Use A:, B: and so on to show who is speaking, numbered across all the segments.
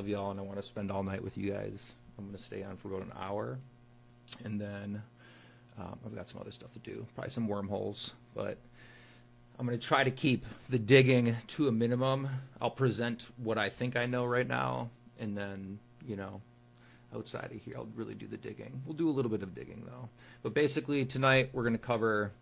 A: Love y'all, and I want to spend all night with you guys. I'm going to stay on for about an hour, and then I've got some other stuff to do, probably some wormholes, but I'm going to try to keep the digging to a minimum. I'll present what I think I know right now, and then, outside of here, I'll really do the digging. We'll do a little bit of digging, though. But basically, tonight, we're going to cover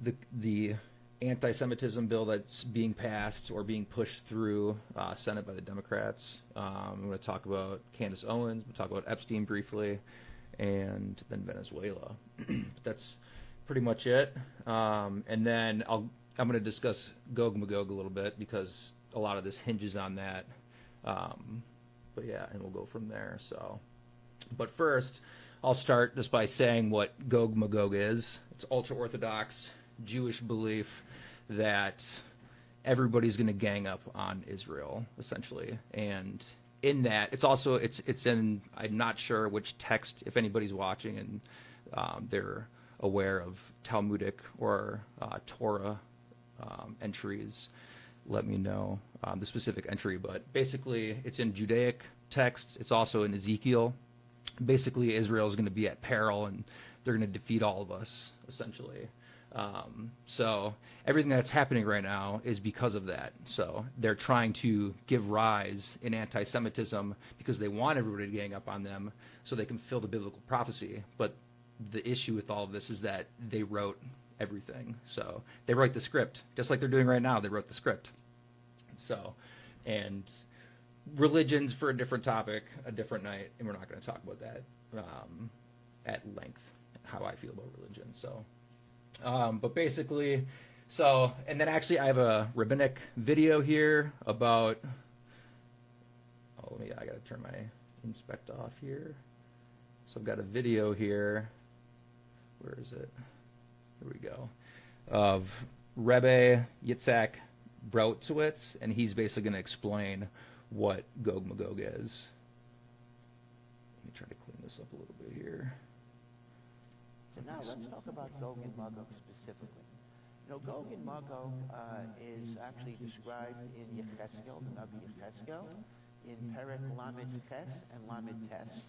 A: the anti-Semitism bill that's being passed or being pushed through Senate by the Democrats. I'm going to talk about Candace Owens. We'll talk about Epstein briefly, and then Venezuela. That's pretty much it. And then I'm going to discuss Gog Magog a little bit because a lot of this hinges on that. But yeah, and we'll go from there. So, but first, I'll start just by saying what Gog Magog is. It's ultra-Orthodox Jewish belief that everybody's going to gang up on Israel, essentially. And in that, it's in, I'm not sure which text, if anybody's watching and they're aware of Talmudic or Torah entries, let me know the specific entry. But basically, it's in Judaic texts. It's also in Ezekiel. Basically, Israel is going to be at peril, and they're going to defeat all of us, essentially. So everything that's happening right now is because of that. So they're trying to give rise in anti-Semitism because they want everybody to gang up on them so they can fill the biblical prophecy. But the issue with all of this is that they wrote everything. So they wrote the script, just like they're doing right now. They wrote the script. So, and religions for a different topic, a different night, and we're not going to talk about that at length, how I feel about religion. So. But basically, and then actually I have a rabbinic video here about, I gotta turn my inspect off here. So I've got a video here, where is it? Here we go, of Rebbe Yitzhak Brautzowitz, and he's basically gonna explain what Gog Magog is. Let me try to clean this up a little bit here.
B: So now let's talk about Gog and Magog specifically. Gog and Magog is actually described in Yechezkel, the Navi Yechezkel, in Perek Lamed Ches and Lamed Tes.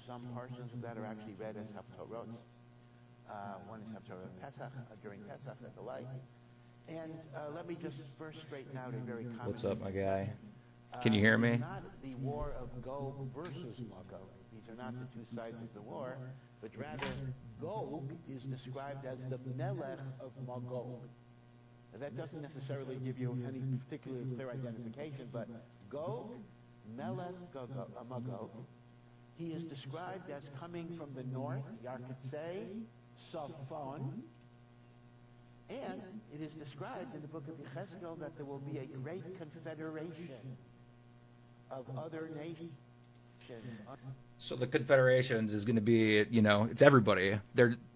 B: Some portions of that are actually read as Haftorot. One is Haftorot Pesach, during Pesach and the like. And let me just first straighten out a very common...
A: What's up, my guy? Can you hear me?
B: It's not the war of Gog versus Magog. These are not the two sides of the war, but rather Gog is described as the Melech of Magog. Now, that doesn't necessarily give you any particular clear identification, but Gog, Melech Magog, he is described as coming from the north, Yarkatsei, Safon, and it is described in the book of Yechezkel that there will be a great confederation of other nations.
A: So the confederations is going to be, it's everybody.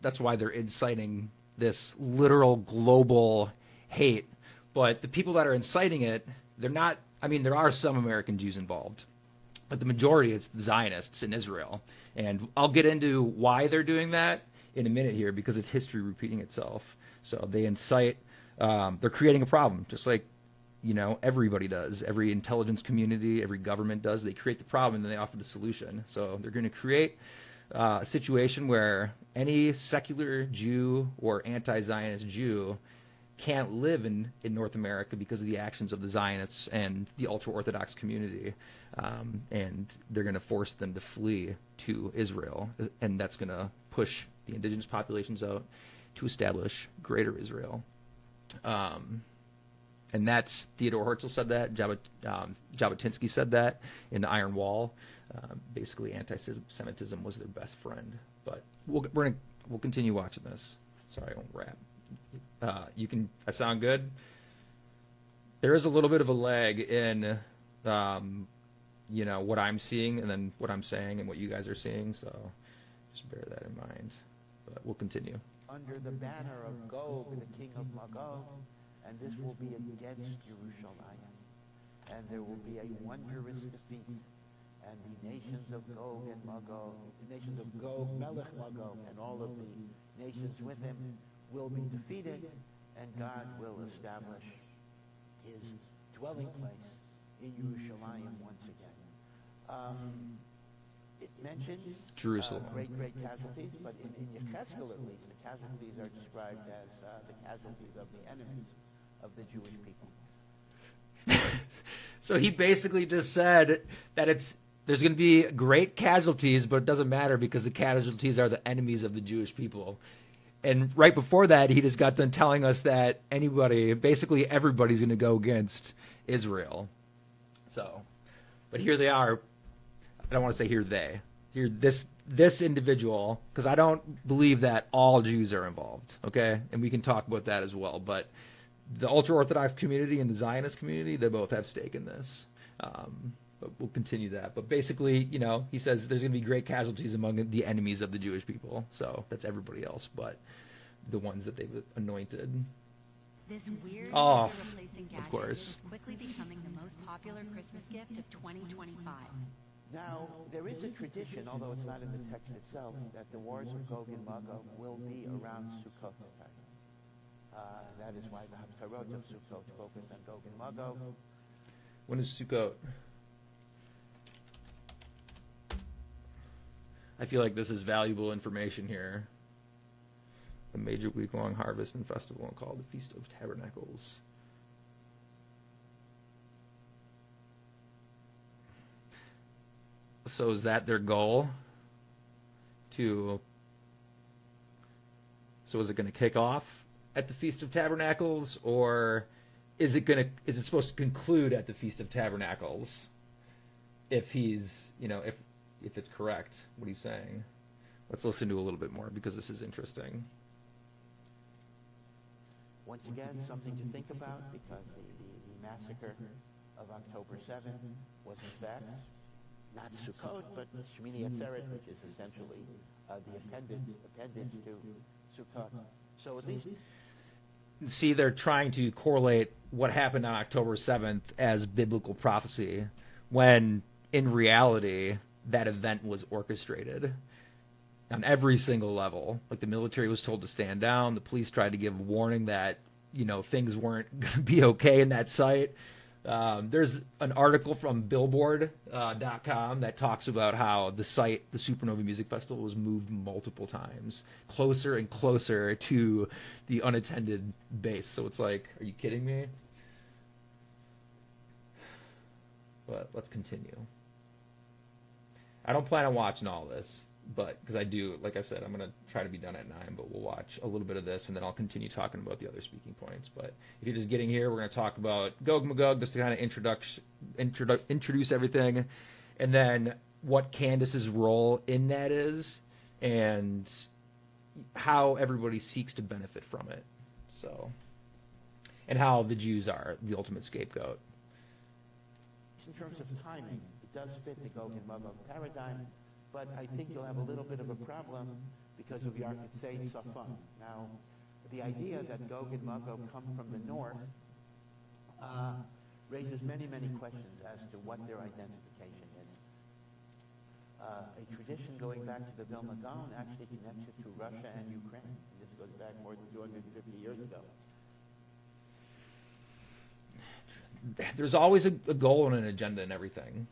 A: That's why they're inciting this literal global hate. But the people that are inciting it, they're not. I mean, there are some American Jews involved, but the majority is the Zionists in Israel. And I'll get into why they're doing that in a minute here because it's history repeating itself. So they incite. They're creating a problem, just like everybody does. Every intelligence community, every government does. They create the problem and then they offer the solution. So they're going to create a situation where any secular Jew or anti-Zionist Jew can't live in North America because of the actions of the Zionists and the ultra-Orthodox community. And they're going to force them to flee to Israel. And that's going to push the indigenous populations out to establish greater Israel. And that's, Theodore Herzl said that, Jabotinsky said that in The Iron Wall. Basically, anti-Semitism was their best friend. But we'll continue watching this. Sorry, I won't rap. I sound good? There is a little bit of a lag in, what I'm seeing and then what I'm saying and what you guys are seeing. So just bear that in mind. But we'll continue.
B: Under the banner of Gog, the king of Magog, and this will be against Jerusalem. And there will be a wondrous defeat. And the nations of Gog and Magog, the nations of Gog, Melech Magog, and all of the nations with him will be defeated, and God will establish his dwelling place in Yerushalayim once again. It mentions
A: Jerusalem.
B: great casualties, but in Yechezkel at least, the casualties are described as the casualties of the enemies of the Jewish people.
A: So he basically just said that there's going to be great casualties, but it doesn't matter because the casualties are the enemies of the Jewish people. And right before that, he just got done telling us that basically everybody's going to go against Israel. So, but here they are. I don't want to say here this individual, because I don't believe that all Jews are involved, okay? And we can talk about that as well. But the ultra-Orthodox community and the Zionist community, they both have stake in this. But we'll continue that. But basically, he says there's going to be great casualties among the enemies of the Jewish people. So that's everybody else, but the ones that they've anointed.
C: This weird replacing gadget
A: course.
C: is quickly becoming the most popular Christmas gift of 2025.
B: Now, there is a tradition, although it's not in the text itself, that the wars of Gog and Magog will be around Sukkot time. That is why the Haftarot of Sukkot focus on Gog and Magog.
A: When is Sukkot? I feel like this is valuable information here. A major week-long harvest and festival called the Feast of Tabernacles. So is that their goal? So is it going to kick off at the Feast of Tabernacles, or is it supposed to conclude at the Feast of Tabernacles? If he's, if it's correct what he's saying. Let's listen to a little bit more because this is interesting.
B: Once again, something to think about, because the massacre of October 7th was in fact not Sukkot, but Shmini Atzeret, which is essentially the appendage to Sukkot. So at least...
A: See, they're trying to correlate what happened on October 7th as biblical prophecy, when in reality, that event was orchestrated on every single level. Like, the military was told to stand down. The police tried to give warning that, things weren't going to be okay in that site. There's an article from Billboard.com that talks about how the site, the Supernova Music Festival, was moved multiple times, closer and closer to the unattended base. So it's like, are you kidding me? But let's continue. I don't plan on watching all this, but because I do, like I said, I'm going to try to be done at 9, but we'll watch a little bit of this, and then I'll continue talking about the other speaking points. But if you're just getting here, we're going to talk about Gog Magog, just to kind of introduce everything, and then what Candace's role in that is, and how everybody seeks to benefit from it. So, and how the Jews are the ultimate scapegoat.
B: In terms of timing, it does fit the Gog and Magog paradigm, but I think you'll have a little bit of a problem because of Yarkatsei Safon. Now, the idea that Gog and Magog come from the north raises many questions as to what their identification is. A tradition going back to the Vilna Gaon actually connects it to Russia and Ukraine. And this goes back more than 250 years ago.
A: There's always a goal and an agenda in everything.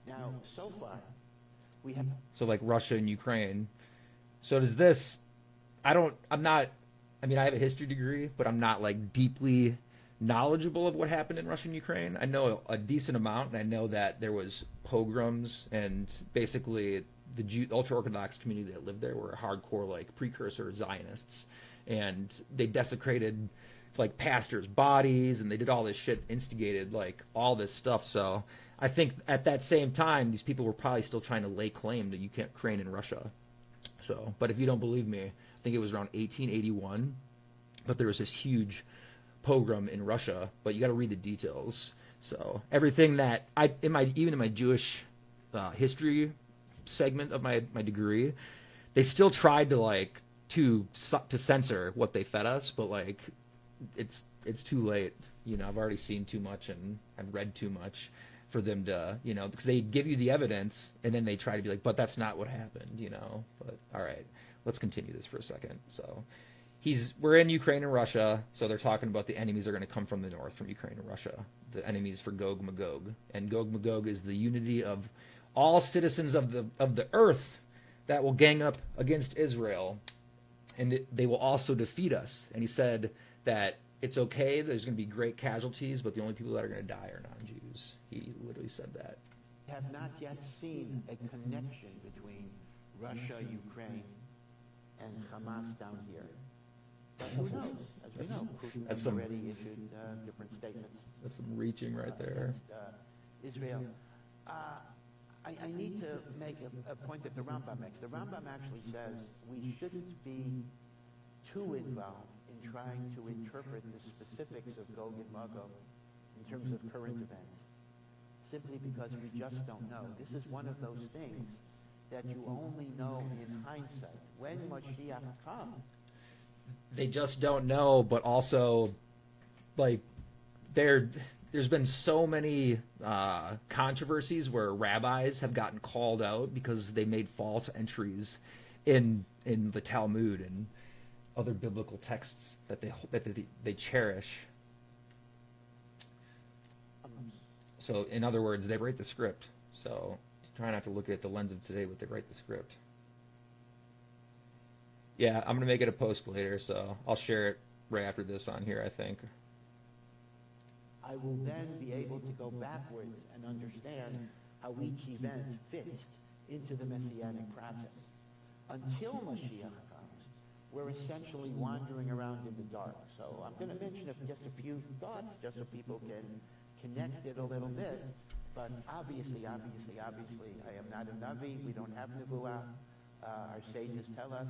B: Now, so far, we have...
A: So like Russia and Ukraine. So does this... I have a history degree, but I'm not like deeply knowledgeable of what happened in Russia and Ukraine. I know a decent amount, and I know that there was pogroms, and basically the ultra-Orthodox community that lived there were hardcore like precursor Zionists, and they desecrated like pastors' bodies, and they did all this shit, instigated like all this stuff. So I think at that same time, these people were probably still trying to lay claim to Ukraine and Russia. So, but if you don't believe me, I think it was around 1881, but there was this huge pogrom in Russia, but you got to read the details. So everything that even in my Jewish history segment of my degree, they still tried to censor what they fed us, but like it's too late. I've already seen too much and I've read too much for them to, because they give you the evidence and then they try to be like, but that's not what happened, But all right, let's continue this for a second. So we're in Ukraine and Russia, so they're talking about the enemies are going to come from the north, from Ukraine and Russia. The enemies for Gog Magog, and Gog Magog is the unity of all citizens of the earth that will gang up against Israel, and they will also defeat us. And he said that it's okay. There's going to be great casualties, but the only people that are going to die are non-Jews. He literally said that.
B: Have not yet seen a connection between Russia, Ukraine, and Hamas down here. But who knows? As we know, Putin has already issued different statements.
A: That's some reaching right there.
B: Against, Israel. I need to make a point that the Rambam makes. The Rambam actually says we shouldn't be too involved in trying to interpret the specifics of Gog and Magog in terms of current events, simply because we just don't know. This is one of those things that you only know in hindsight. When Mashiach comes,
A: they just don't know, but also, like, there's been so many controversies where rabbis have gotten called out because they made false entries in the Talmud and other biblical texts that they cherish. So, in other words, they write the script. So, try not to look at the lens of today, but they write the script. Yeah, I'm going to make it a post later, so I'll share it right after this on here, I think.
B: I will then be able to go backwards and understand how each event fits into the Messianic process. Until Mashiach comes, we're essentially wandering around in the dark. So I'm going to mention just a few thoughts just so people can connect it a little bit. But obviously, I am not a Navi. We don't have Nevuah. Our sages tell us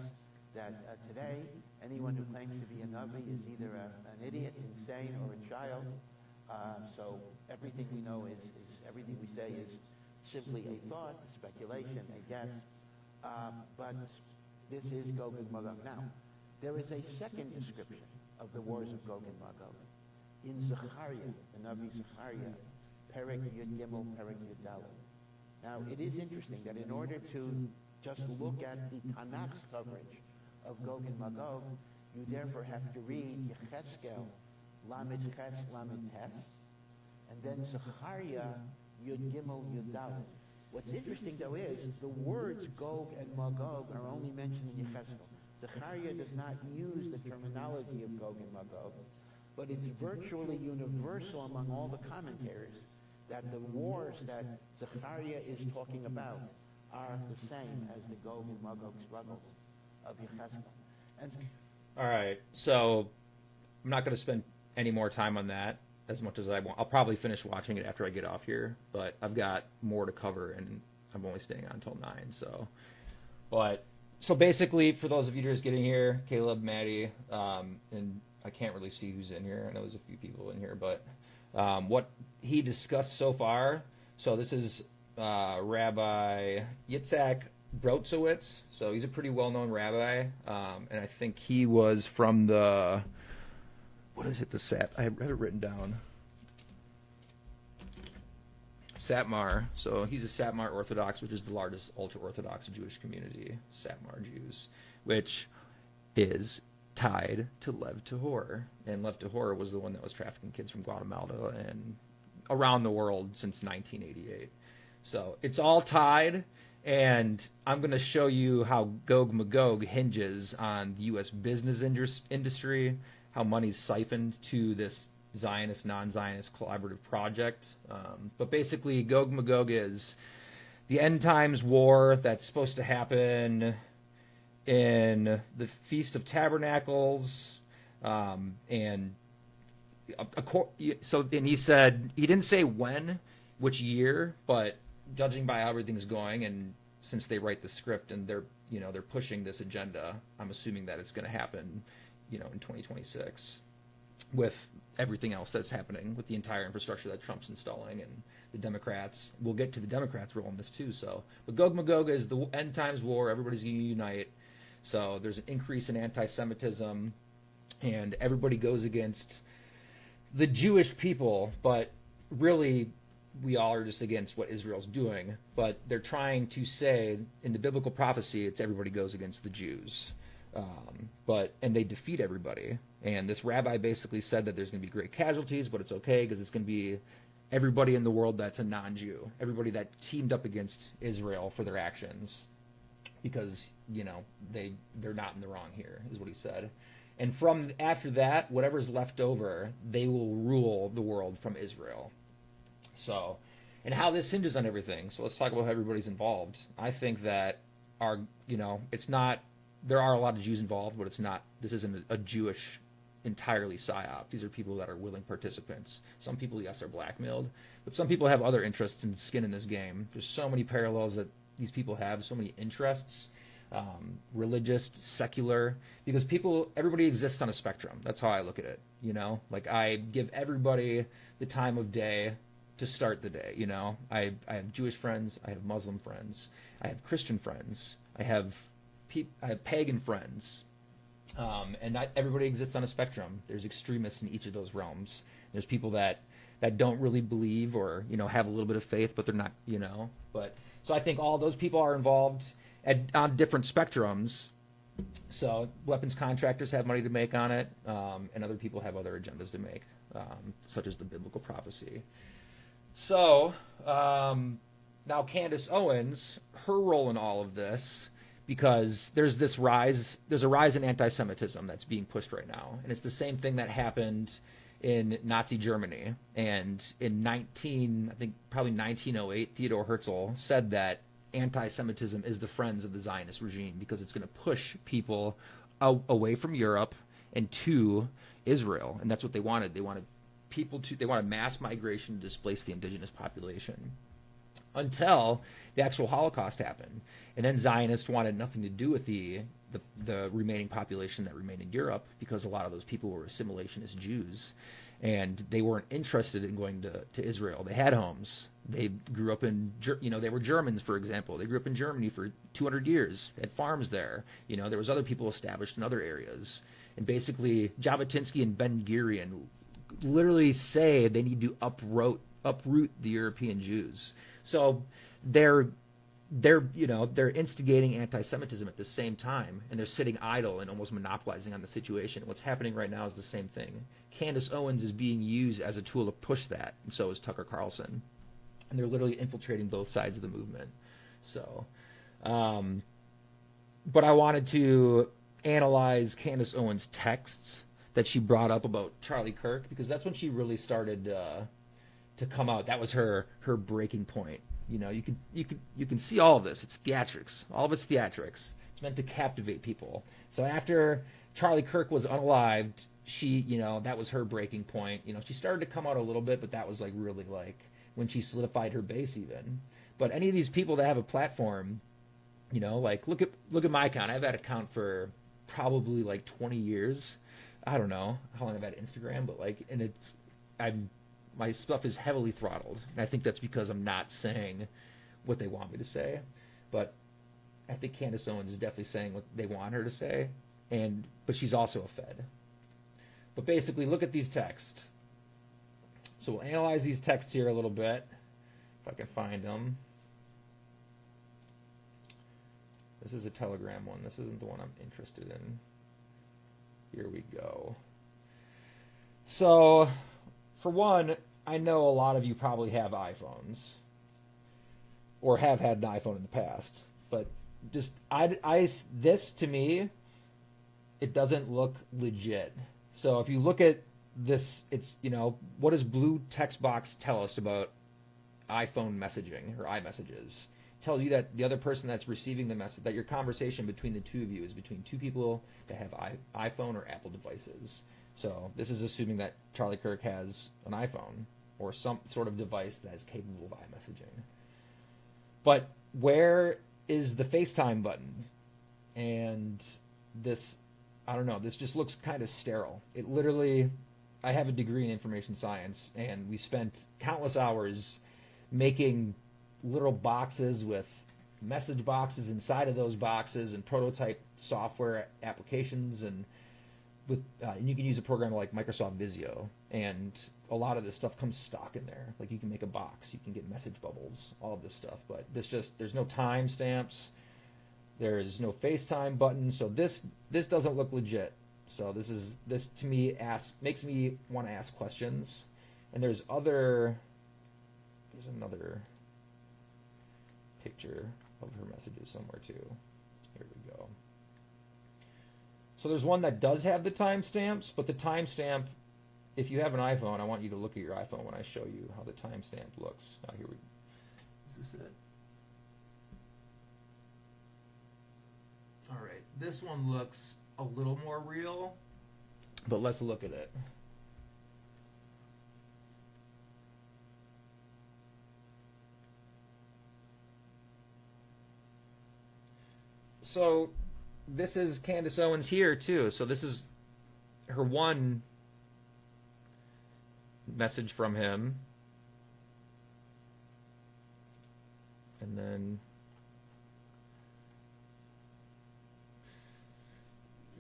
B: that today, anyone who claims to be a Navi is either an idiot, insane, or a child. So everything we know is everything we say is simply a thought, a speculation, a guess. But this is Gog and Magog. Now, there is a second description of the wars of Gog and Magog in Zechariah, the Navi Zechariah, Perek Yud Gimel, Perek Yud Dalet. Now, it is interesting that in order to just look at the Tanakh's coverage of Gog and Magog, you therefore have to read Yecheskel, Lamed Ches, Lamed Tes, and then Zechariah, Yud Gimel, Yud Dalet. What's interesting, though, is the words Gog and Magog are only mentioned in Yecheskel. Zechariah does not use the terminology of Gog and Magog, but it's virtually universal among all the commentators that the wars that Zechariah is talking about are the same as the Gog and Magog struggles of Yecheskel.
A: All right, so I'm not going to spend any more time on that as much as I want. I'll probably finish watching it after I get off here, but I've got more to cover, and I'm only staying on until 9. So basically, for those of you just getting here, Caleb, Maddie, and I can't really see who's in here. I know there's a few people in here, but what he discussed so far. So this is Rabbi Yitzhak Brotzowitz. So he's a pretty well-known rabbi, and I think he was from the, what is it, the Sat? I have it written down. Satmar. So he's a Satmar Orthodox, which is the largest ultra-Orthodox Jewish community, Satmar Jews, which is tied to Lev Tahor. And Lev Tahor was the one that was trafficking kids from Guatemala and around the world since 1988. So it's all tied, and I'm going to show you how Gog Magog hinges on the U.S. business industry, how money's siphoned to this Zionist, non-Zionist collaborative project. But basically, Gog Magog is the end times war that's supposed to happen in the Feast of Tabernacles, and he said he didn't say when, which year, but judging by how everything's going, and since they write the script and they're pushing this agenda, I'm assuming that it's going to happen, in 2026, with everything else that's happening with the entire infrastructure that Trump's installing and the Democrats. We'll get to the Democrats' role in this too. So, but Gog Magog is the end times war. Everybody's going to unite. So there's an increase in anti-Semitism, and everybody goes against the Jewish people, but really we all are just against what Israel's doing. But they're trying to say in the biblical prophecy, it's everybody goes against the Jews. And they defeat everybody. And this rabbi basically said that there's going to be great casualties, but it's okay because it's going to be everybody in the world that's a non-Jew, everybody that teamed up against Israel for their actions, because they're not in the wrong here, is what he said. And from after that, whatever's left over, they will rule the world from Israel. So, and how this hinges on everything. So let's talk about how everybody's involved. I think that it's not. There are a lot of Jews involved, but it's not. This isn't a Jewish entirely psyop. These are people that are willing participants. Some people, yes, are blackmailed, but some people have other interests and skin in this game. There's so many parallels that these people have, so many interests, religious, secular, because everybody exists on a spectrum. That's how I look at it. Like I give everybody the time of day to start the day. I have Jewish friends, I have Muslim friends, I have Christian friends, I have pagan friends. And not everybody exists on a spectrum. There's extremists in each of those realms. There's people that don't really believe or have a little bit of faith, but they're not. But so I think all those people are involved on different spectrums. So weapons contractors have money to make on it, and other people have other agendas to make, such as the biblical prophecy. So now Candace Owens, her role in all of this. Because there's a rise in anti-Semitism that's being pushed right now. And it's the same thing that happened in Nazi Germany. And in 1908, Theodor Herzl said that anti-Semitism is the friends of the Zionist regime because it's going to push people away from Europe and to Israel. And that's what they wanted. They wanted mass migration to displace the indigenous population. Until the actual Holocaust happened. And then Zionists wanted nothing to do with the remaining population that remained in Europe because a lot of those people were assimilationist Jews. And they weren't interested in going to Israel. They had homes. They grew up they were Germans, for example. They grew up in Germany for 200 years. They had farms there. There was other people established in other areas. And basically, Jabotinsky and Ben-Gurion literally say they need to uproot the European Jews. So they're instigating anti-Semitism at the same time, and they're sitting idle and almost monopolizing on the situation. What's happening right now is the same thing. Candace Owens is being used as a tool to push that, and so is Tucker Carlson. And they're literally infiltrating both sides of the movement. So, but I wanted to analyze Candace Owens' texts that she brought up about Charlie Kirk, because that's when she really started to come out. That was her breaking point. You can see all of this. It's theatrics. All of it's theatrics. It's meant to captivate people. So after Charlie Kirk was unalived, that was her breaking point. She started to come out a little bit, but that was really when she solidified her base even. But any of these people that have a platform, look at my account. I've had an account for probably 20 years. I don't know how long I've had Instagram, but my stuff is heavily throttled, and I think that's because I'm not saying what they want me to say. But I think Candace Owens is definitely saying what they want her to say, but she's also a Fed. But basically, look at these texts. So we'll analyze these texts here a little bit, if I can find them. This is a Telegram one. This isn't the one I'm interested in. Here we go. So, for one, I know a lot of you probably have iPhones or have had an iPhone in the past, but this to me, it doesn't look legit. So if you look at this, it's, what does blue text box tell us about iPhone messaging or iMessages? Tell you that the other person that's receiving the message, that your conversation between the two of you is between two people that have iPhone or Apple devices. So this is assuming that Charlie Kirk has an iPhone or some sort of device that is capable of iMessaging. But where is the FaceTime button? And this, I don't know, this just looks kind of sterile. It literally, I have a degree in information science, and we spent countless hours making little boxes with message boxes inside of those boxes and prototype software applications, and you can use a program like Microsoft Visio, and a lot of this stuff comes stock in there. You can make a box, you can get message bubbles, all of this stuff, but there's no time stamps. There is no FaceTime button, so this doesn't look legit. So this to me makes me want to ask questions. And there's another picture of her messages somewhere too. Here we go. So there's one that does have the timestamps, but the timestamp, if you have an iPhone, I want you to look at your iPhone when I show you how the timestamp looks. Now here we go. Is this it? All right. This one looks a little more real, but let's look at it. So this is Candace Owens here too. So this is her one message from him. And then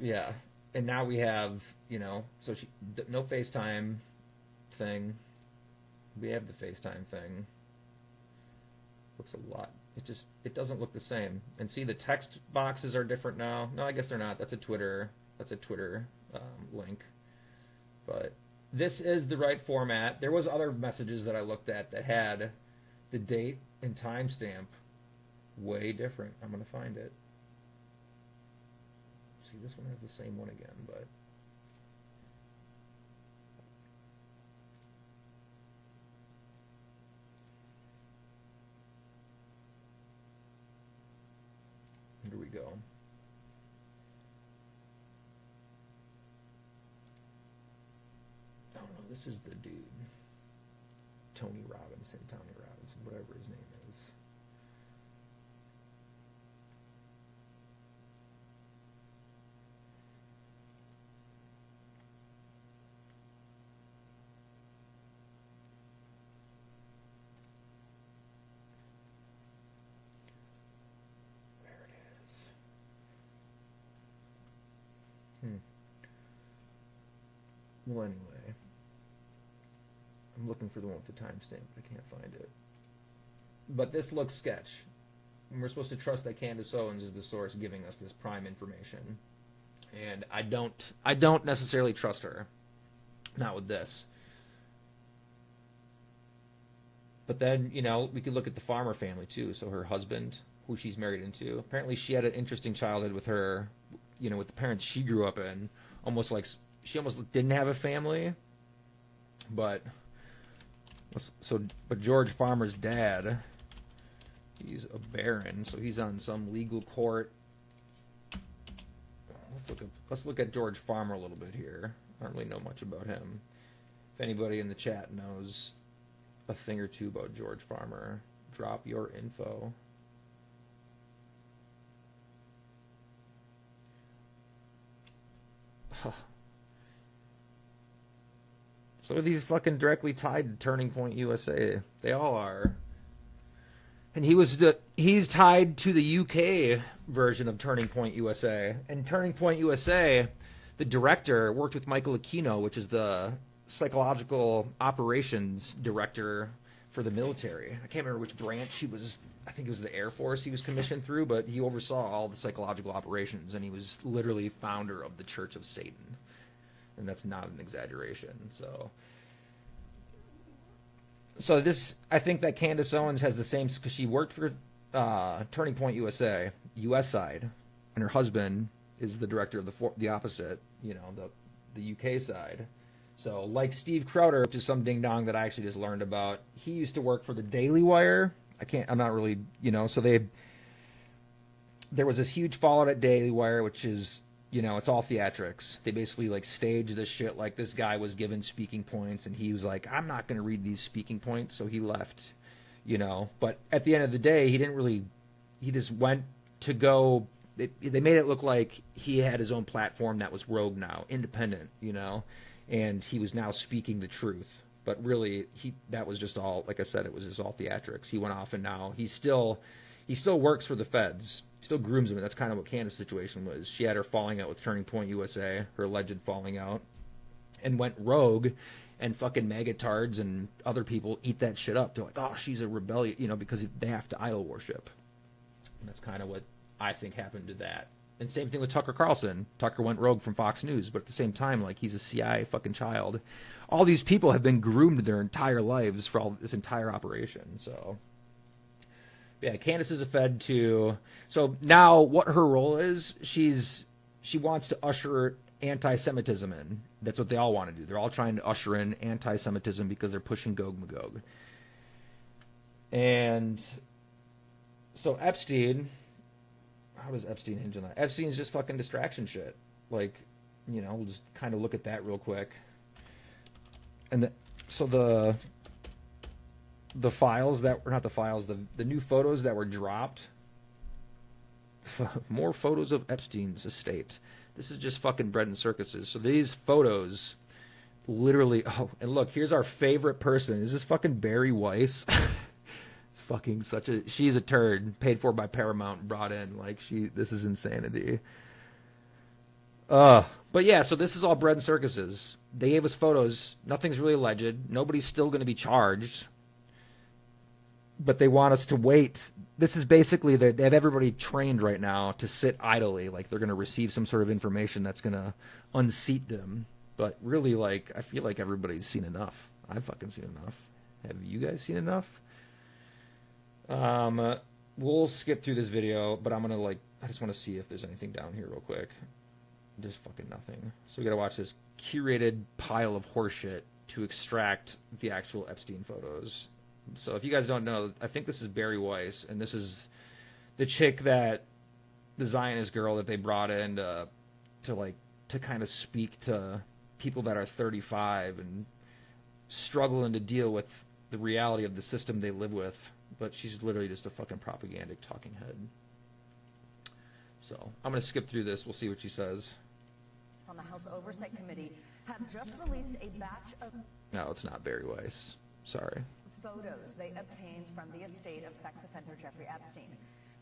A: yeah, and now we have, so no FaceTime thing. We have the FaceTime thing. Looks a lot. It doesn't look the same. And see, the text boxes are different now. No, I guess they're not. That's a Twitter link. But this is the right format. There was other messages that I looked at that had the date and timestamp way different. I'm going to find it. See, this one has the same one again, but here we go. Oh no, this is the dude. Tony Robinson, whatever his name is. Well, anyway, I'm looking for the one with the timestamp, but I can't find it. But this looks sketch. And we're supposed to trust that Candace Owens is the source giving us this prime information. And I don't necessarily trust her. Not with this. But then, we could look at the Farmer family too. So her husband, who she's married into, apparently she had an interesting childhood with her, with the parents she grew up in. She almost didn't have a family. But George Farmer's dad, he's a baron, so he's on some legal court. Let's look at George Farmer a little bit here. I don't really know much about him. If anybody in the chat knows a thing or two about George Farmer, drop your info. So are these fucking directly tied to Turning Point USA? They all are. And he's tied to the UK version of Turning Point USA. And Turning Point USA, the director worked with Michael Aquino, which is the psychological operations director for the military. I can't remember which branch he was. I think it was the Air Force he was commissioned through, but he oversaw all the psychological operations, and he was literally founder of the Church of Satan. And that's not an exaggeration. So this, I think that Candace Owens has the same, because she worked for Turning Point USA, U.S. side, and her husband is the director of the opposite, the UK side. So like Steve Crowder, which is some ding dong that I actually just learned about, he used to work for the Daily Wire. I'm not really, so there was this huge fallout at Daily Wire, which is, it's all theatrics. They basically staged this shit. Like, this guy was given speaking points and he was like, I'm not going to read these speaking points. So he left, but at the end of the day, he just went to go. They made it look like he had his own platform that was rogue now, independent, and he was now speaking the truth. But really, that was just all, like I said, it was just all theatrics. He went off, and now he still works for the feds. Still grooms him. That's kind of what Candace's situation was. She had her falling out with Turning Point USA, her alleged falling out, and went rogue, and fucking MAGA tards and other people eat that shit up. They're like, oh, she's a rebellion, because they have to idol worship. And that's kind of what I think happened to that. And same thing with Tucker Carlson. Tucker went rogue from Fox News, but at the same time, like, he's a CIA fucking child. All these people have been groomed their entire lives for all this entire operation. So, yeah, Candace is a Fed too. So now what her role is, she wants to usher anti-Semitism in. That's what they all want to do. They're all trying to usher in anti-Semitism because they're pushing Gog Magog. And so Epstein, how does Epstein hinge on that? Epstein's just fucking distraction shit. Like, you know, we'll just kind of look at that real quick. And so the files that were not the files, the new photos that were dropped, more photos of Epstein's estate. This is just fucking bread and circuses. So these photos literally, oh, and look, here's our favorite person. Is this fucking Barry Weiss? Fucking she's a turd, paid for by Paramount, brought in. Like, this is insanity. But yeah, so this is all bread and circuses. They gave us photos. Nothing's really alleged. Nobody's still going to be charged. But they want us to wait. This is basically, they have everybody trained right now to sit idly, like they're going to receive some sort of information that's going to unseat them. But really, like, I feel like everybody's seen enough. I've fucking seen enough. Have you guys seen enough? We'll skip through this video, but I'm going to, I just want to see if there's anything down here real quick. There's fucking nothing. So we got to watch this curated pile of horseshit to extract the actual Epstein photos. So if you guys don't know, I think this is Barry Weiss, and this is the chick the Zionist girl that they brought in to kind of speak to people that are 35 and struggling to deal with the reality of the system they live with. But she's literally just a fucking propagandic talking head. So I'm going to skip through this. We'll see what she says.
D: On the House Oversight Committee have just released a batch of...
A: No, it's not Barry Weiss. Sorry.
D: ...photos they obtained from the estate of sex offender Jeffrey Epstein.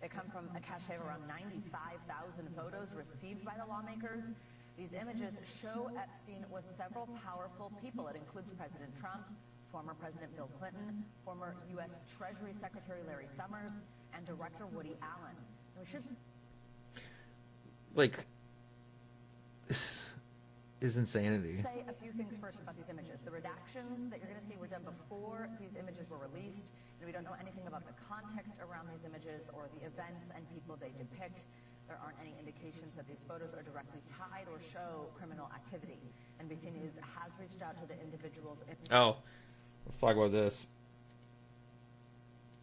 D: They come from a cache of around 95,000 photos received by the lawmakers. These images show Epstein with several powerful people. It includes President Trump, former President Bill Clinton, former U.S. Treasury Secretary Larry Summers, and Director Woody Allen. And we should...
A: This is insanity.
D: Say a few things first about these images. The redactions that you're going to see were done before these images were released, and we don't know anything about the context around these images or the events and people they depict. There aren't any indications that these photos are directly tied or show criminal activity. NBC News has reached out to the individuals...
A: Oh, let's talk about this.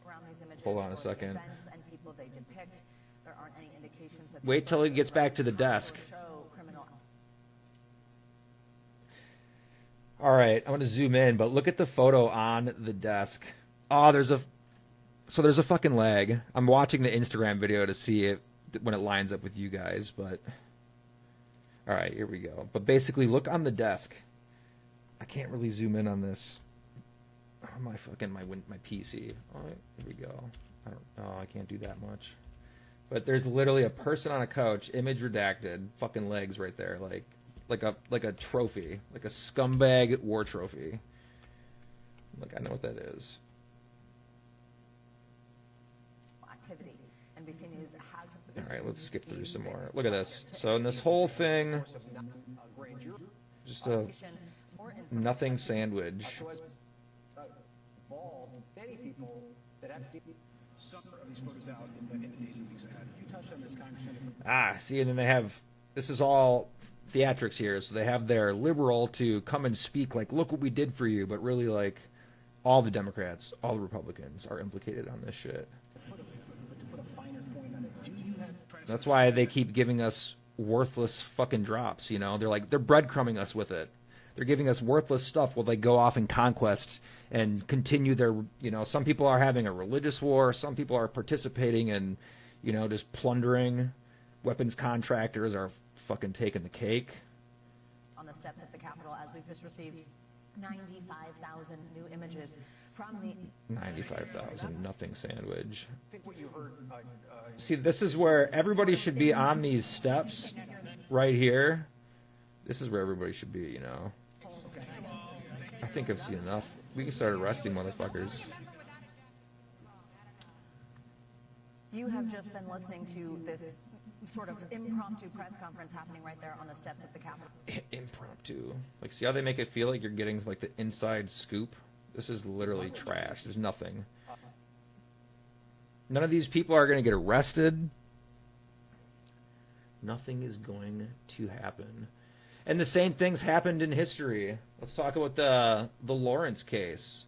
D: Around these images.
A: Hold on a second.
D: Events and people they depict. There aren't any indications that...
A: Wait till he gets back to the desk. All right, I'm going to zoom in, but look at the photo on the desk. Oh, there's a fucking lag. I'm watching the Instagram video to see it when it lines up with you guys, but all right, here we go. But basically, look on the desk. I can't really zoom in on this. Oh, my PC. Oh, here we go. I can't do that much. But there's literally a person on a couch, image redacted, fucking legs right there, like a trophy, like a scumbag war trophy. Like, I know what that is.
D: Activity. NBC News has...
A: All right, let's skip through some more. Look at this. So in this whole thing, just a nothing sandwich.
E: Many people that Epstein some of these photos out in the days and weeks ahead. You touched on this, Congressman.
A: See, and then they have, this is all theatrics here, so they have their liberal to come and speak like, look what we did for you, but really, like, all the Democrats, all the Republicans are implicated on this shit. That's why they keep giving us worthless fucking drops, you know? They're breadcrumbing us with it. They're giving us worthless stuff while they go off and conquest and continue their, some people are having a religious war, some people are participating in, just plundering. Weapons contractors are fucking taking the cake.
D: On the steps of the Capitol, as we've just received 95,000 new images from the...
A: 95,000, nothing sandwich.
E: I think what you heard...
A: See, this is where everybody should be on these steps right here. This is where everybody should be, I think I've seen enough. We can start arresting motherfuckers.
D: You have just been listening to this sort of impromptu press conference happening right there on the steps of the Capitol.
A: Impromptu. Like, see how they make it feel like you're getting like the inside scoop? This is literally trash. There's nothing. None of these people are going to get arrested. Nothing is going to happen. And the same things happened in history. Let's talk about the Lawrence case.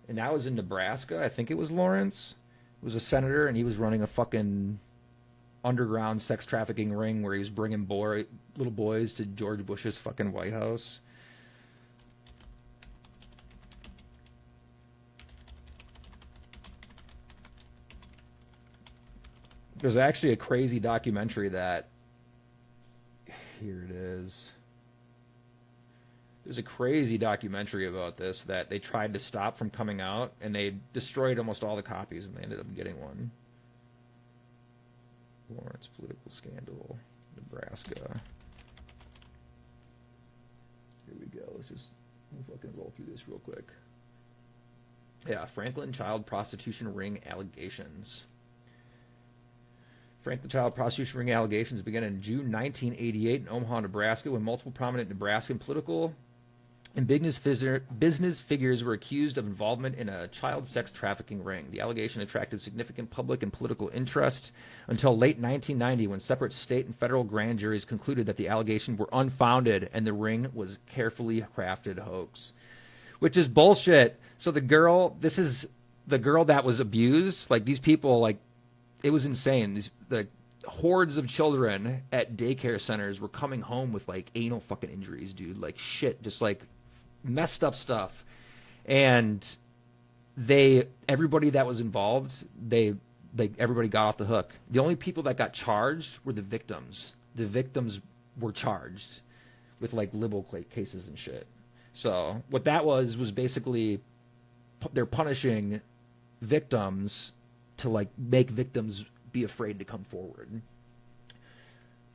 A: And that was in Nebraska. I think it was Lawrence. It was a senator, and he was running a fucking underground sex trafficking ring where he was bringing little boys to George Bush's fucking White House. There's actually a crazy documentary that... Here it is. There's a crazy documentary about this that they tried to stop from coming out, and they destroyed almost all the copies, and they ended up getting one. Lawrence political scandal, Nebraska. Here we go. We'll fucking roll through this real quick. Yeah, Franklin child prostitution ring allegations. Franklin child prostitution ring allegations began in June 1988 in Omaha, Nebraska, when multiple prominent Nebraskan political and business figures were accused of involvement in a child sex trafficking ring. The allegation attracted significant public and political interest until late 1990, when separate state and federal grand juries concluded that the allegations were unfounded and the ring was carefully crafted hoax, which is bullshit. So this is the girl that was abused. Like, these people, like, it was insane. The hordes of children at daycare centers were coming home with like anal fucking injuries, dude. Like shit, just like messed up stuff. And everybody that was involved, everybody got off the hook. The only people that got charged were the victims. The victims were charged with like libel cases and shit. So what that was basically they're punishing victims to like make victims be afraid to come forward.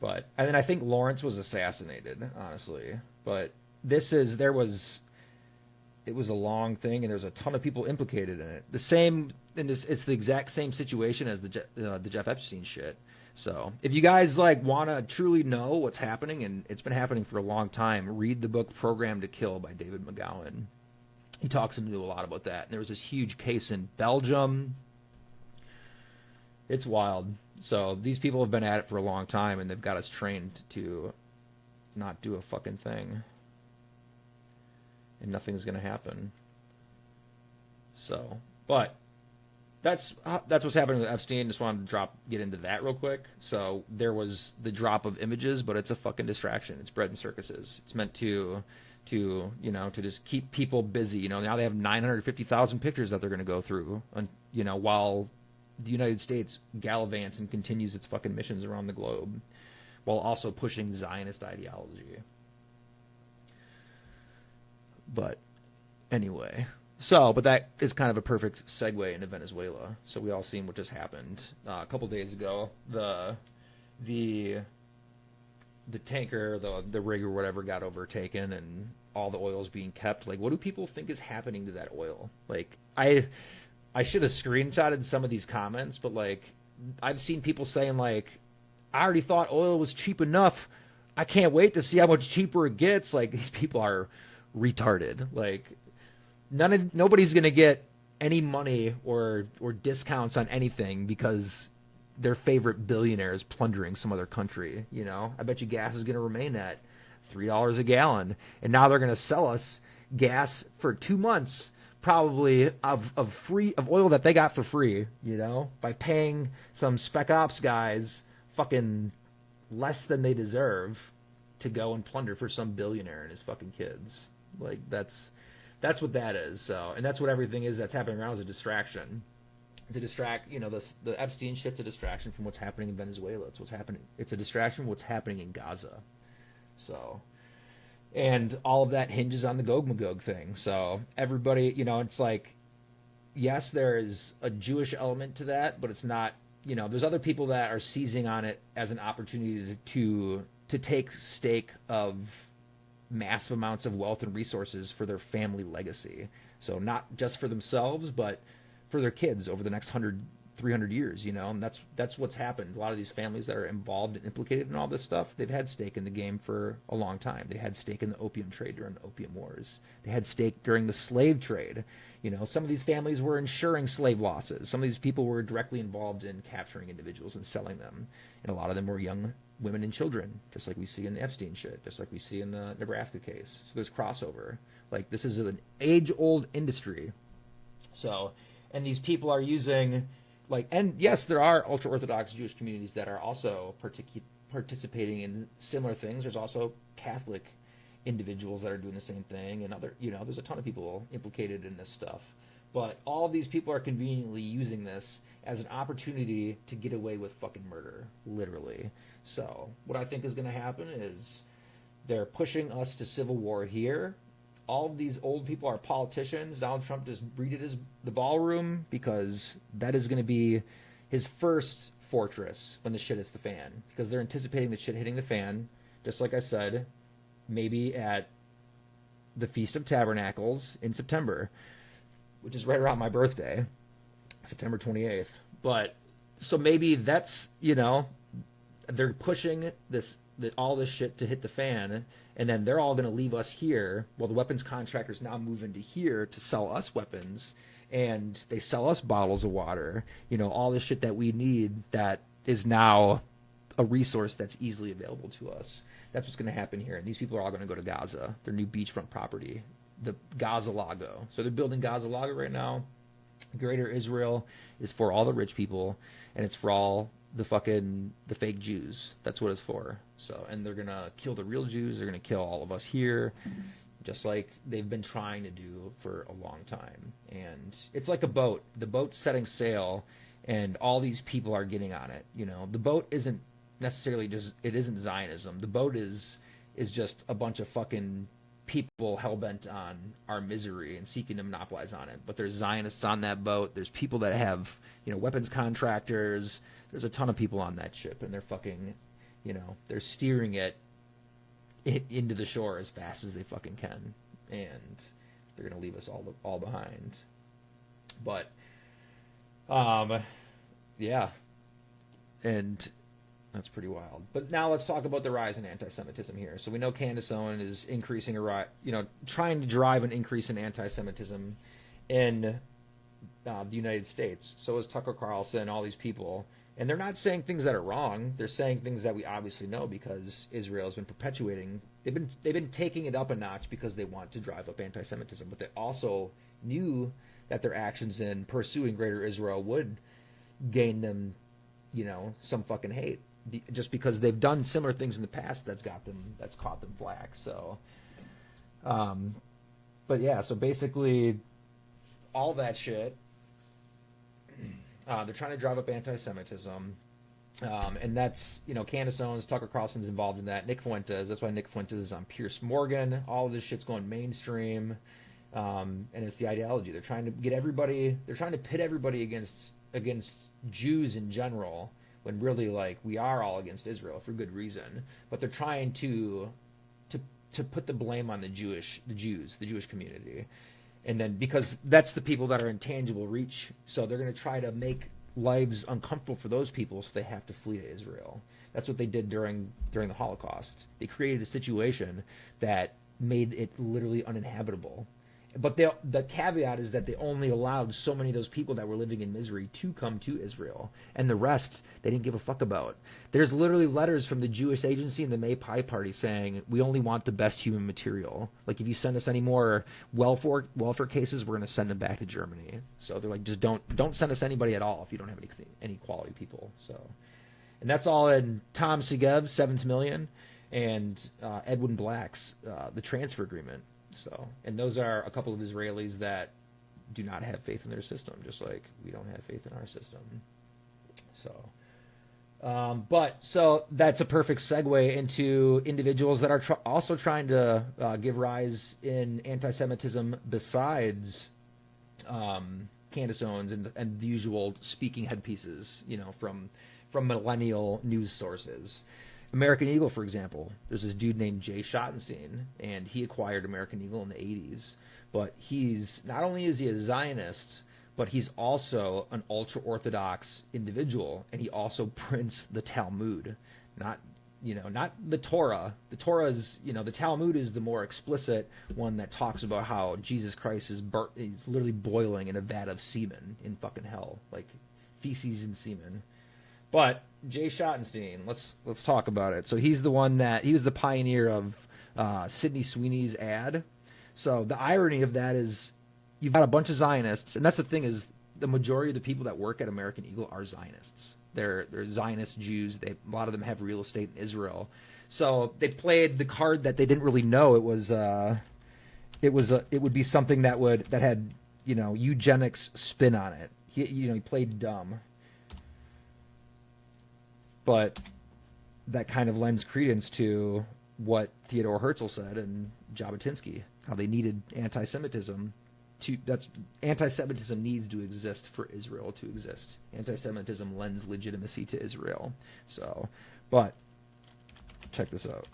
A: And then I think Lawrence was assassinated, honestly. But it was a long thing, and there's a ton of people implicated in it. It's the exact same situation as the Jeff Epstein shit. So if you guys like want to truly know what's happening, and it's been happening for a long time, read the book Program to Kill by David McGowan. He talks into a lot about that. And there was this huge case in Belgium. It's wild. So these people have been at it for a long time, and they've got us trained to not do a fucking thing. And nothing's going to happen. So, but that's what's happening with Epstein. Just wanted to get into that real quick. So there was the drop of images, but it's a fucking distraction. It's bread and circuses. It's meant to just keep people busy. Now they have 950,000 pictures that they're going to go through, while the United States gallivants and continues its fucking missions around the globe while also pushing Zionist ideology. But anyway, but that is kind of a perfect segue into Venezuela. So we all seen what just happened a couple days ago. The tanker, the rig or whatever got overtaken, and all the oil is being kept. Like, what do people think is happening to that oil? Like, I should have screenshotted some of these comments, but like I've seen people saying like, I already thought oil was cheap enough. I can't wait to see how much cheaper it gets. Like, these people are retarded. Like, nobody's going to get any money or discounts on anything because their favorite billionaire is plundering some other country. I bet you gas is going to remain at $3 a gallon. And now they're going to sell us gas for 2 months probably of oil that they got for free, by paying some spec ops guys fucking less than they deserve to go and plunder for some billionaire and his fucking kids. Like, that's what that is. So, and that's what everything is that's happening around is a distraction. To distract, the Epstein shit's a distraction from what's happening in Venezuela. It's a distraction from what's happening in Gaza. So, and all of that hinges on the Gog Magog thing. So everybody, it's like, yes, there is a Jewish element to that, but it's not, there's other people that are seizing on it as an opportunity to take stake of massive amounts of wealth and resources for their family legacy. So not just for themselves, but for their kids over the next 100 300 years, you know, and that's what's happened. A lot of these families that are involved and implicated in all this stuff, they've had stake in the game for a long time. They had stake in the opium trade during the opium wars. They had stake during the slave trade. You know, some of these families were insuring slave losses. Some of these people were directly involved in capturing individuals and selling them. And a lot of them were young women and children, just like we see in the Epstein shit, just like we see in the Nebraska case. So there's crossover. Like, this is an age-old industry. So, and these people are using, like, and yes, there are ultra-Orthodox Jewish communities that are also participating in similar things. There's also Catholic individuals that are doing the same thing, and other, you know, there's a ton of people implicated in this stuff. But all of these people are conveniently using this as an opportunity to get away with fucking murder, literally. So what I think is going to happen is they're pushing us to civil war here. All of these old people are politicians. Donald Trump just redid the ballroom because that is going to be his first fortress when the shit hits the fan, because they're anticipating the shit hitting the fan, just like I said, maybe at the Feast of Tabernacles in September, which is right around my birthday, September 28th. But so maybe that's, you know, they're pushing all this shit to hit the fan, and then they're all going to leave us here. Well, the weapons contractors now move into here to sell us weapons, and they sell us bottles of water, you know, all the shit that we need that is now a resource that's easily available to us. That's what's going to happen here. And these people are all going to go to Gaza, their new beachfront property, the Gaza Lago. So they're building Gaza Lago right now. Greater Israel is for all the rich people, and it's for all the fake Jews. That's what it's for. So, and they're going to kill the real Jews. They're going to kill all of us here, just like they've been trying to do for a long time. And it's like a boat. The boat's setting sail, and all these people are getting on it. You know, the boat isn't necessarily just, it isn't Zionism. The boat is just a bunch of fucking people hell-bent on our misery and seeking to monopolize on it. But there's Zionists on that boat. There's people that have, you know, weapons contractors. There's a ton of people on that ship, and they're fucking, you know, they're steering it into the shore as fast as they fucking can, and they're gonna leave us all behind. But, yeah, and that's pretty wild. But now let's talk about the rise in anti-Semitism here. So we know Candace Owens is increasing trying to drive an increase in anti-Semitism in the United States. So is Tucker Carlson, all these people. And they're not saying things that are wrong. They're saying things that we obviously know because Israel has been perpetuating. They've been taking it up a notch because they want to drive up anti-Semitism. But they also knew that their actions in pursuing Greater Israel would gain them, you know, some fucking hate. Just because they've done similar things in the past that's caught them flack. So, but yeah, so basically all that shit, they're trying to drive up anti-Semitism. And that's, you know, Candace Owens, Tucker Carlson's involved in that. Nick Fuentes, that's why Nick Fuentes is on Piers Morgan. All of this shit's going mainstream. And it's the ideology. They're trying to pit everybody against Jews in general, when really, like, we are all against Israel for good reason. But they're trying to put the blame on the Jews, the Jewish community. And then, because that's the people that are in tangible reach, so they're going to try to make lives uncomfortable for those people, so they have to flee to Israel. That's what they did during the Holocaust. They created a situation that made it literally uninhabitable. But the caveat is that they only allowed so many of those people that were living in misery to come to Israel, and the rest they didn't give a fuck about. There's literally letters from the Jewish Agency and the May Pie Party saying, we only want the best human material. Like, if you send us any more welfare cases, we're going to send them back to Germany. So they're like, just don't send us anybody at all if you don't have any quality people. So, and that's all in Tom Segev's $7 million and Edwin Black's the transfer agreement. So, and those are a couple of Israelis that do not have faith in their system, just like we don't have faith in our system. So, so that's a perfect segue into individuals that are also trying to give rise in anti-Semitism besides Candace Owens and the usual speaking headpieces, you know, from millennial news sources. American Eagle, for example, there's this dude named Jay Schottenstein, and he acquired American Eagle in the 80s. But he's not only is he a Zionist, but he's also an ultra-Orthodox individual, and he also prints the Talmud, not the Torah. The Torah is, the Talmud is the more explicit one that talks about how Jesus Christ is he's literally boiling in a vat of semen in fucking hell, like feces and semen. But Jay Schottenstein, let's talk about it. So he was the pioneer of Sydney Sweeney's ad. So the irony of that is you've got a bunch of Zionists, and that's the thing is the majority of the people that work at American Eagle are Zionists. They're Zionist Jews. A lot of them have real estate in Israel. So they played the card that they didn't really know. It would be something that had eugenics spin on it. He played dumb, but that kind of lends credence to what Theodore Herzl said and Jabotinsky, how they needed anti-Semitism. Anti-Semitism needs to exist for Israel to exist. Anti-Semitism lends legitimacy to Israel. So, but check this out.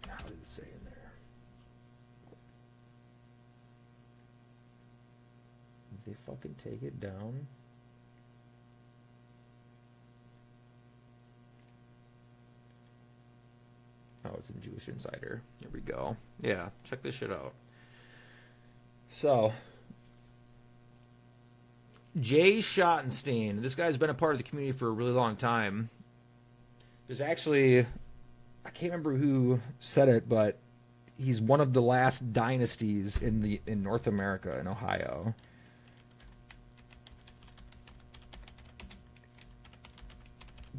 A: How did it say in there? Did they fucking take it down? Oh, it's in Jewish Insider. Here we go. Yeah, check this shit out. So, Jay Schottenstein, this guy's been a part of the community for a really long time. There's actually, I can't remember who said it, but he's one of the last dynasties in North America, in Ohio.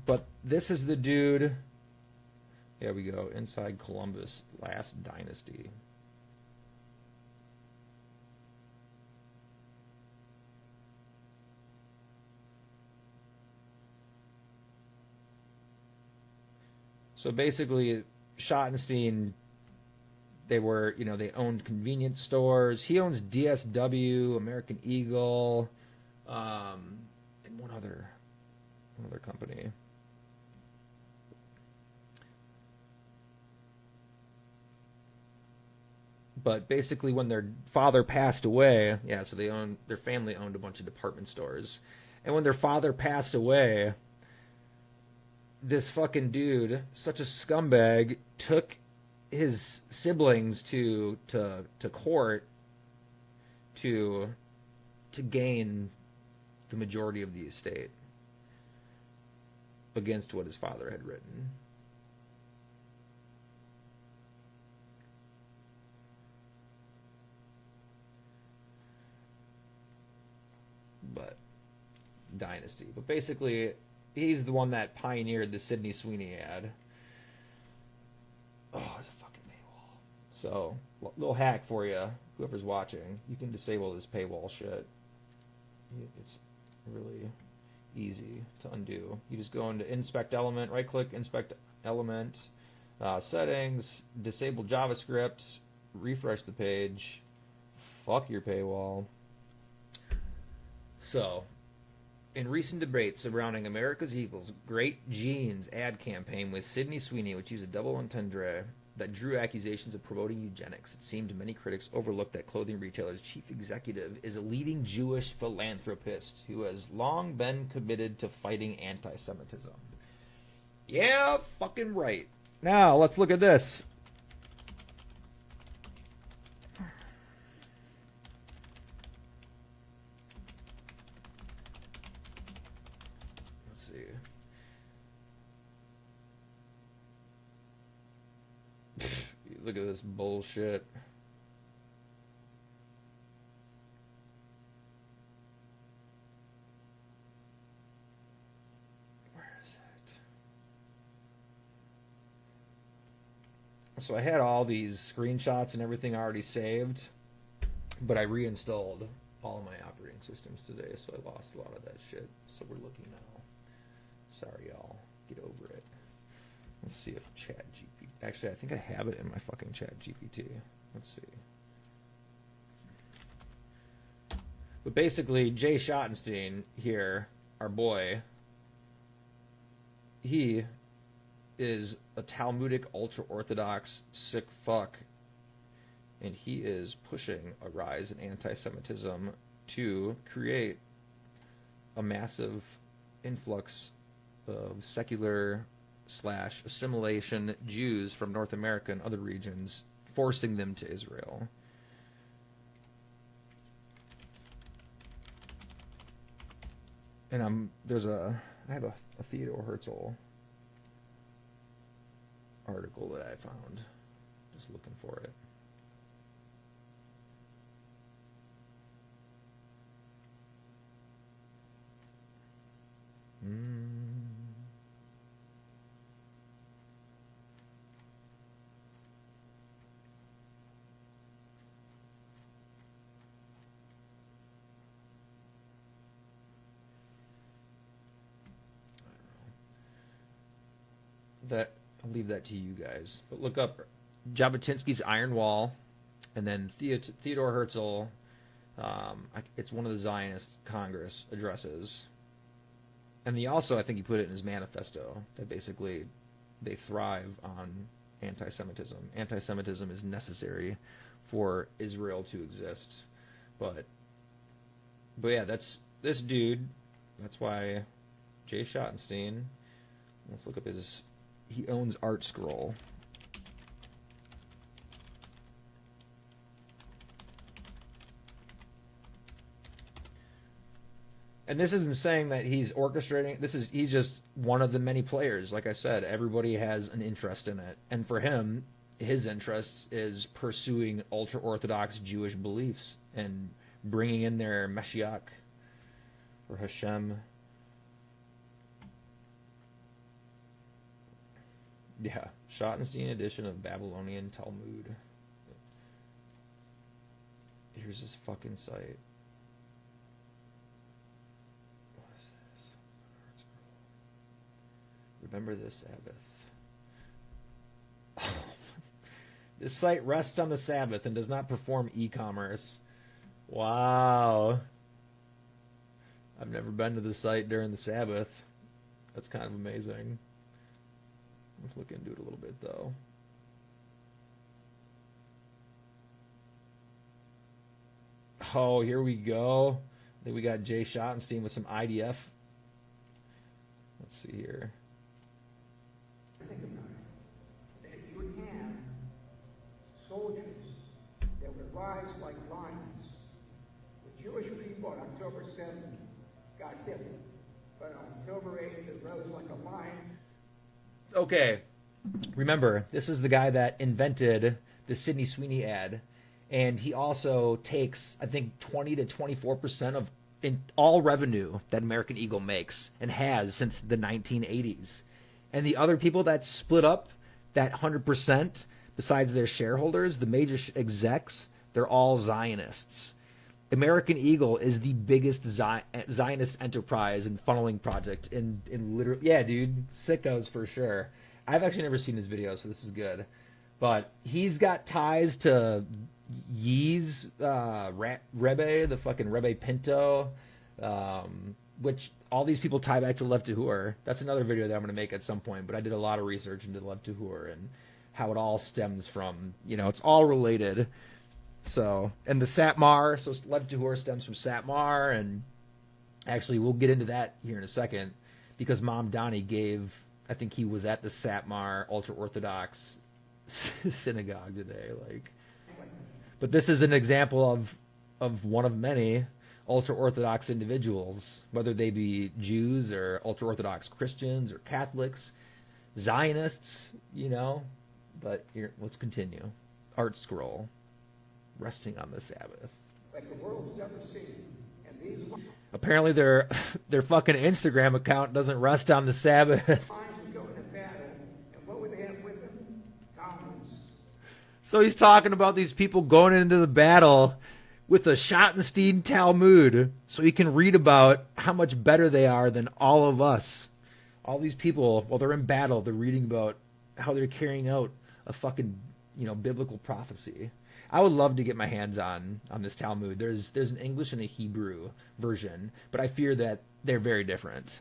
A: But this is the dude. There we go. Inside Columbus, last dynasty. So basically, Schottenstein, they owned convenience stores. He owns DSW, American Eagle, and one other company. But basically, when their father passed away, so their family owned a bunch of department stores. And when their father passed away, this fucking dude, such a scumbag, took his siblings to court to gain the majority of the estate against what his father had written. But dynasty. But basically, he's the one that pioneered the Sydney Sweeney ad. Oh, it's a fucking paywall. So, little hack for you, whoever's watching. You can disable this paywall shit. It's really easy to undo. You just go into Inspect Element, right-click Inspect Element, Settings, Disable JavaScript, refresh the page. Fuck your paywall. So, in recent debates surrounding America's Eagles' Great Genes ad campaign with Sydney Sweeney, which used a double entendre that drew accusations of promoting eugenics, it seemed many critics overlooked that clothing retailer's chief executive is a leading Jewish philanthropist who has long been committed to fighting anti-Semitism. Yeah, fucking right. Now, let's look at this. Look at this bullshit. Where is it? So I had all these screenshots and everything already saved, but I reinstalled all of my operating systems today, so I lost a lot of that shit. So we're looking now. Sorry, y'all. Get over it. Let's see if ChatGPT... Actually, I think I have it in my fucking ChatGPT. Let's see. But basically, Jay Schottenstein here, our boy, he is a Talmudic ultra-Orthodox sick fuck. and he is pushing a rise in anti-Semitism to create a massive influx of secular / assimilation Jews from North America and other regions, forcing them to Israel. And I have a Theodore Herzl article that I found. Just looking for it. That I'll leave that to you guys. But look up Jabotinsky's Iron Wall, and then Theodore Herzl. It's one of the Zionist Congress addresses, and I think he put it in his manifesto that basically they thrive on anti-Semitism. Anti-Semitism is necessary for Israel to exist. But yeah, that's this dude. That's why Jay Schottenstein. Let's look up his. He owns Art Scroll. And this isn't saying that he's orchestrating. He's just one of the many players. Like I said, everybody has an interest in it. And for him, his interest is pursuing ultra-Orthodox Jewish beliefs and bringing in their Mashiach or Hashem. Yeah, Schottenstein edition of Babylonian Talmud. Here's his fucking site. What is this? Remember this Sabbath. This site rests on the Sabbath and does not perform e-commerce. Wow. I've never been to the site during the Sabbath. That's kind of amazing. Let's look into it a little bit, though. Oh, here we go. Then we got Jay Schottenstein with some IDF. Let's see here.
F: Think about it. That you would have soldiers that would rise like lions. The Jewish people on October 7th got hit, but on October 8th it rose like a lion.
A: Okay, remember, this is the guy that invented the Sydney Sweeney ad, and he also takes, I think, 20 to 24% of all revenue that American Eagle makes and has since the 1980s. And the other people that split up that 100%, besides their shareholders, the major execs, they're all Zionists. American Eagle is the biggest Zionist enterprise and funneling project in literally, yeah, dude, sickos for sure. I've actually never seen his video, so this is good. But he's got ties to Yee's Rebbe, the fucking Rebbe Pinto, which all these people tie back to Lev Tahor. That's another video that I'm going to make at some point, but I did a lot of research into Lev Tahor and how it all stems from, it's all related. So, and the Satmar, so Lev Tahor stems from Satmar, and actually we'll get into that here in a second, because Mom Donnie I think he was at the Satmar ultra-Orthodox synagogue today, but this is an example of one of many ultra-Orthodox individuals, whether they be Jews or ultra-Orthodox Christians or Catholics, Zionists, but here, let's continue. Art Scroll. Resting on the Sabbath.
F: Like the world's never seen. And these
A: apparently their fucking Instagram account doesn't rest on the Sabbath.
F: lions would go into battle, and what would they have with them? Talmuds.
A: So he's talking about these people going into the battle with a Schottenstein Talmud, so he can read about how much better they are than all of us. All these people, while they're in battle, they're reading about how they're carrying out a fucking, biblical prophecy. I would love to get my hands on this Talmud. There's an English and a Hebrew version, but I fear that they're very different.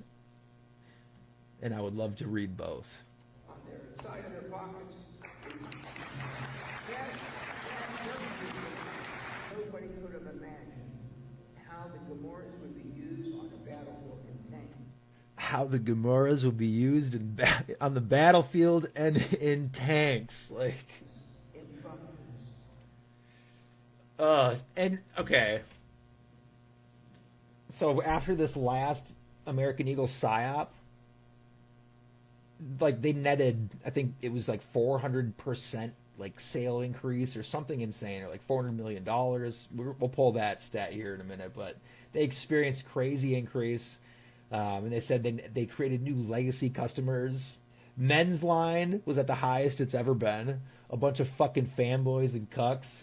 A: And I would love to read both.
F: On their side of their pockets. Gomorrahs would be used on the battlefield in tanks.
A: How the Gomorrahs will be used on the battlefield and in tanks. Like, and okay. So after this last American Eagle PSYOP, like they netted, I think it was like 400% like sale increase or something insane, or like $400 million. We'll pull that stat here in a minute, but they experienced crazy increase. And they said they created new legacy customers. Men's line was at the highest it's ever been. A bunch of fucking fanboys and cucks.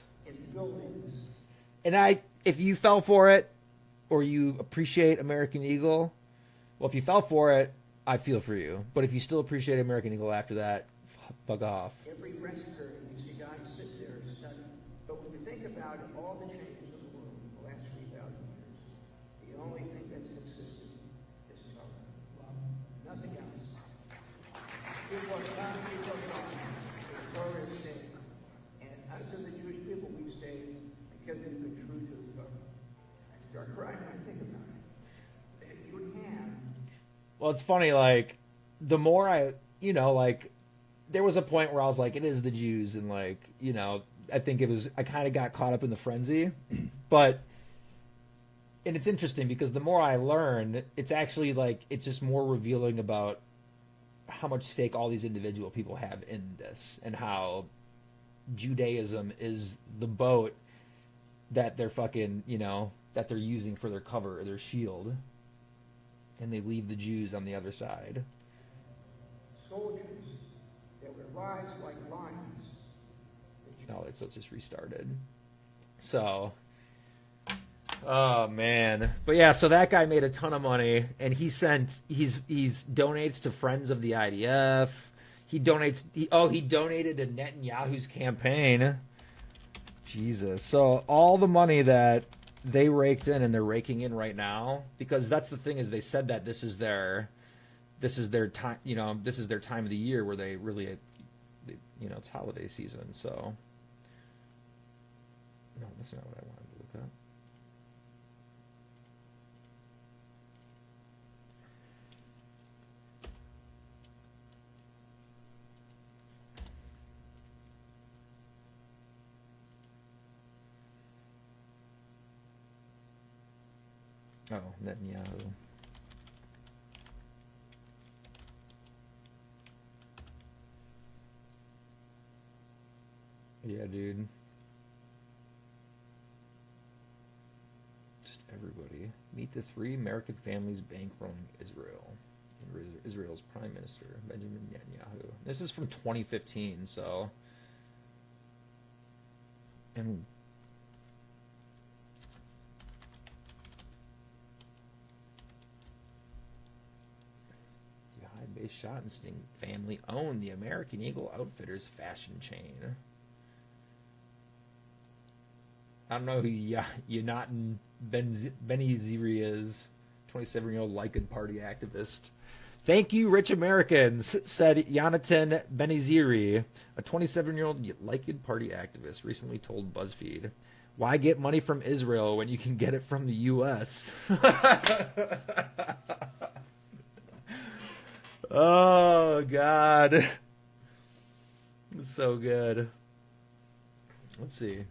A: And if you fell for it, or you appreciate American Eagle, well, if you fell for it, I feel for you. But if you still appreciate American Eagle after that, fuck off.
F: Every rest period, you see guys sit there and study. But when you think about it, all the changes in the world in the last 3,000 years, the only thing that's consistent is Torah. Nothing else. People are not the Torah is staying. And us as the Jewish people, we stay because we've been true to the Torah. I start crying when I think about it. You would have.
A: Well, it's funny, like, the more like, there was a point where I was like, it is the Jews, and like, I think I kind of got caught up in the frenzy, and it's interesting because the more I learn, it's actually like, it's just more revealing about how much stake all these individual people have in this, and how Judaism is the boat that they're fucking, that they're using for their cover or their shield, and they leave the Jews on the other side.
F: Soldiers that would rise like lions.
A: Oh, so it's just restarted. So, oh man, but yeah, so that guy made a ton of money, and he's donates to Friends of the IDF. He donated to Netanyahu's campaign. Jesus. So all the money that they raked in and they're raking in right now, because that's the thing, is they said that this is their time, this is their time of the year where they really, it's holiday season. So no, that's not what I wanted to look up. Oh, Netanyahu. Yeah, dude. Just everybody. Meet the 3 American families bankrolling Israel. Israel's Prime Minister, Benjamin Netanyahu. This is from 2015, so... And... The Schottenstein family owned the American Eagle Outfitters fashion chain. I don't know who Yonatan Beniziri is. 27-year-old Lycan Party activist. Thank you, rich Americans, said Yonatan Beniziri, a 27-year-old Lycan Party activist, recently told BuzzFeed. Why get money from Israel when you can get it from the U.S.? Oh, God. It's so good. Let's see.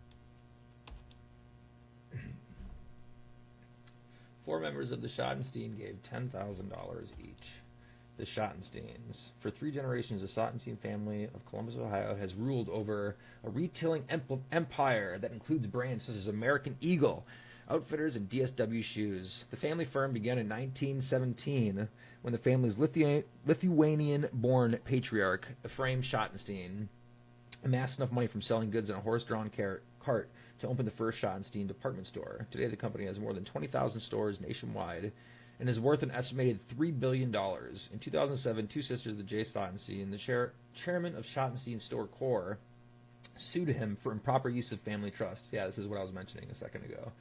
A: 4 members of the Schottenstein gave $10,000 each. The Schottensteins. For 3 generations, the Schottenstein family of Columbus, Ohio, has ruled over a retailing empire that includes brands such as American Eagle, Outfitters, and DSW shoes. The family firm began in 1917 when the family's Lithuanian-born patriarch, Ephraim Schottenstein, amassed enough money from selling goods in a horse-drawn cart to open the first Schottenstein department store. Today, the company has more than 20,000 stores nationwide and is worth an estimated $3 billion. In 2007, 2 sisters of the J. Schottenstein, the chairman of Schottenstein Store Corps, sued him for improper use of family trust. Yeah, this is what I was mentioning a second ago.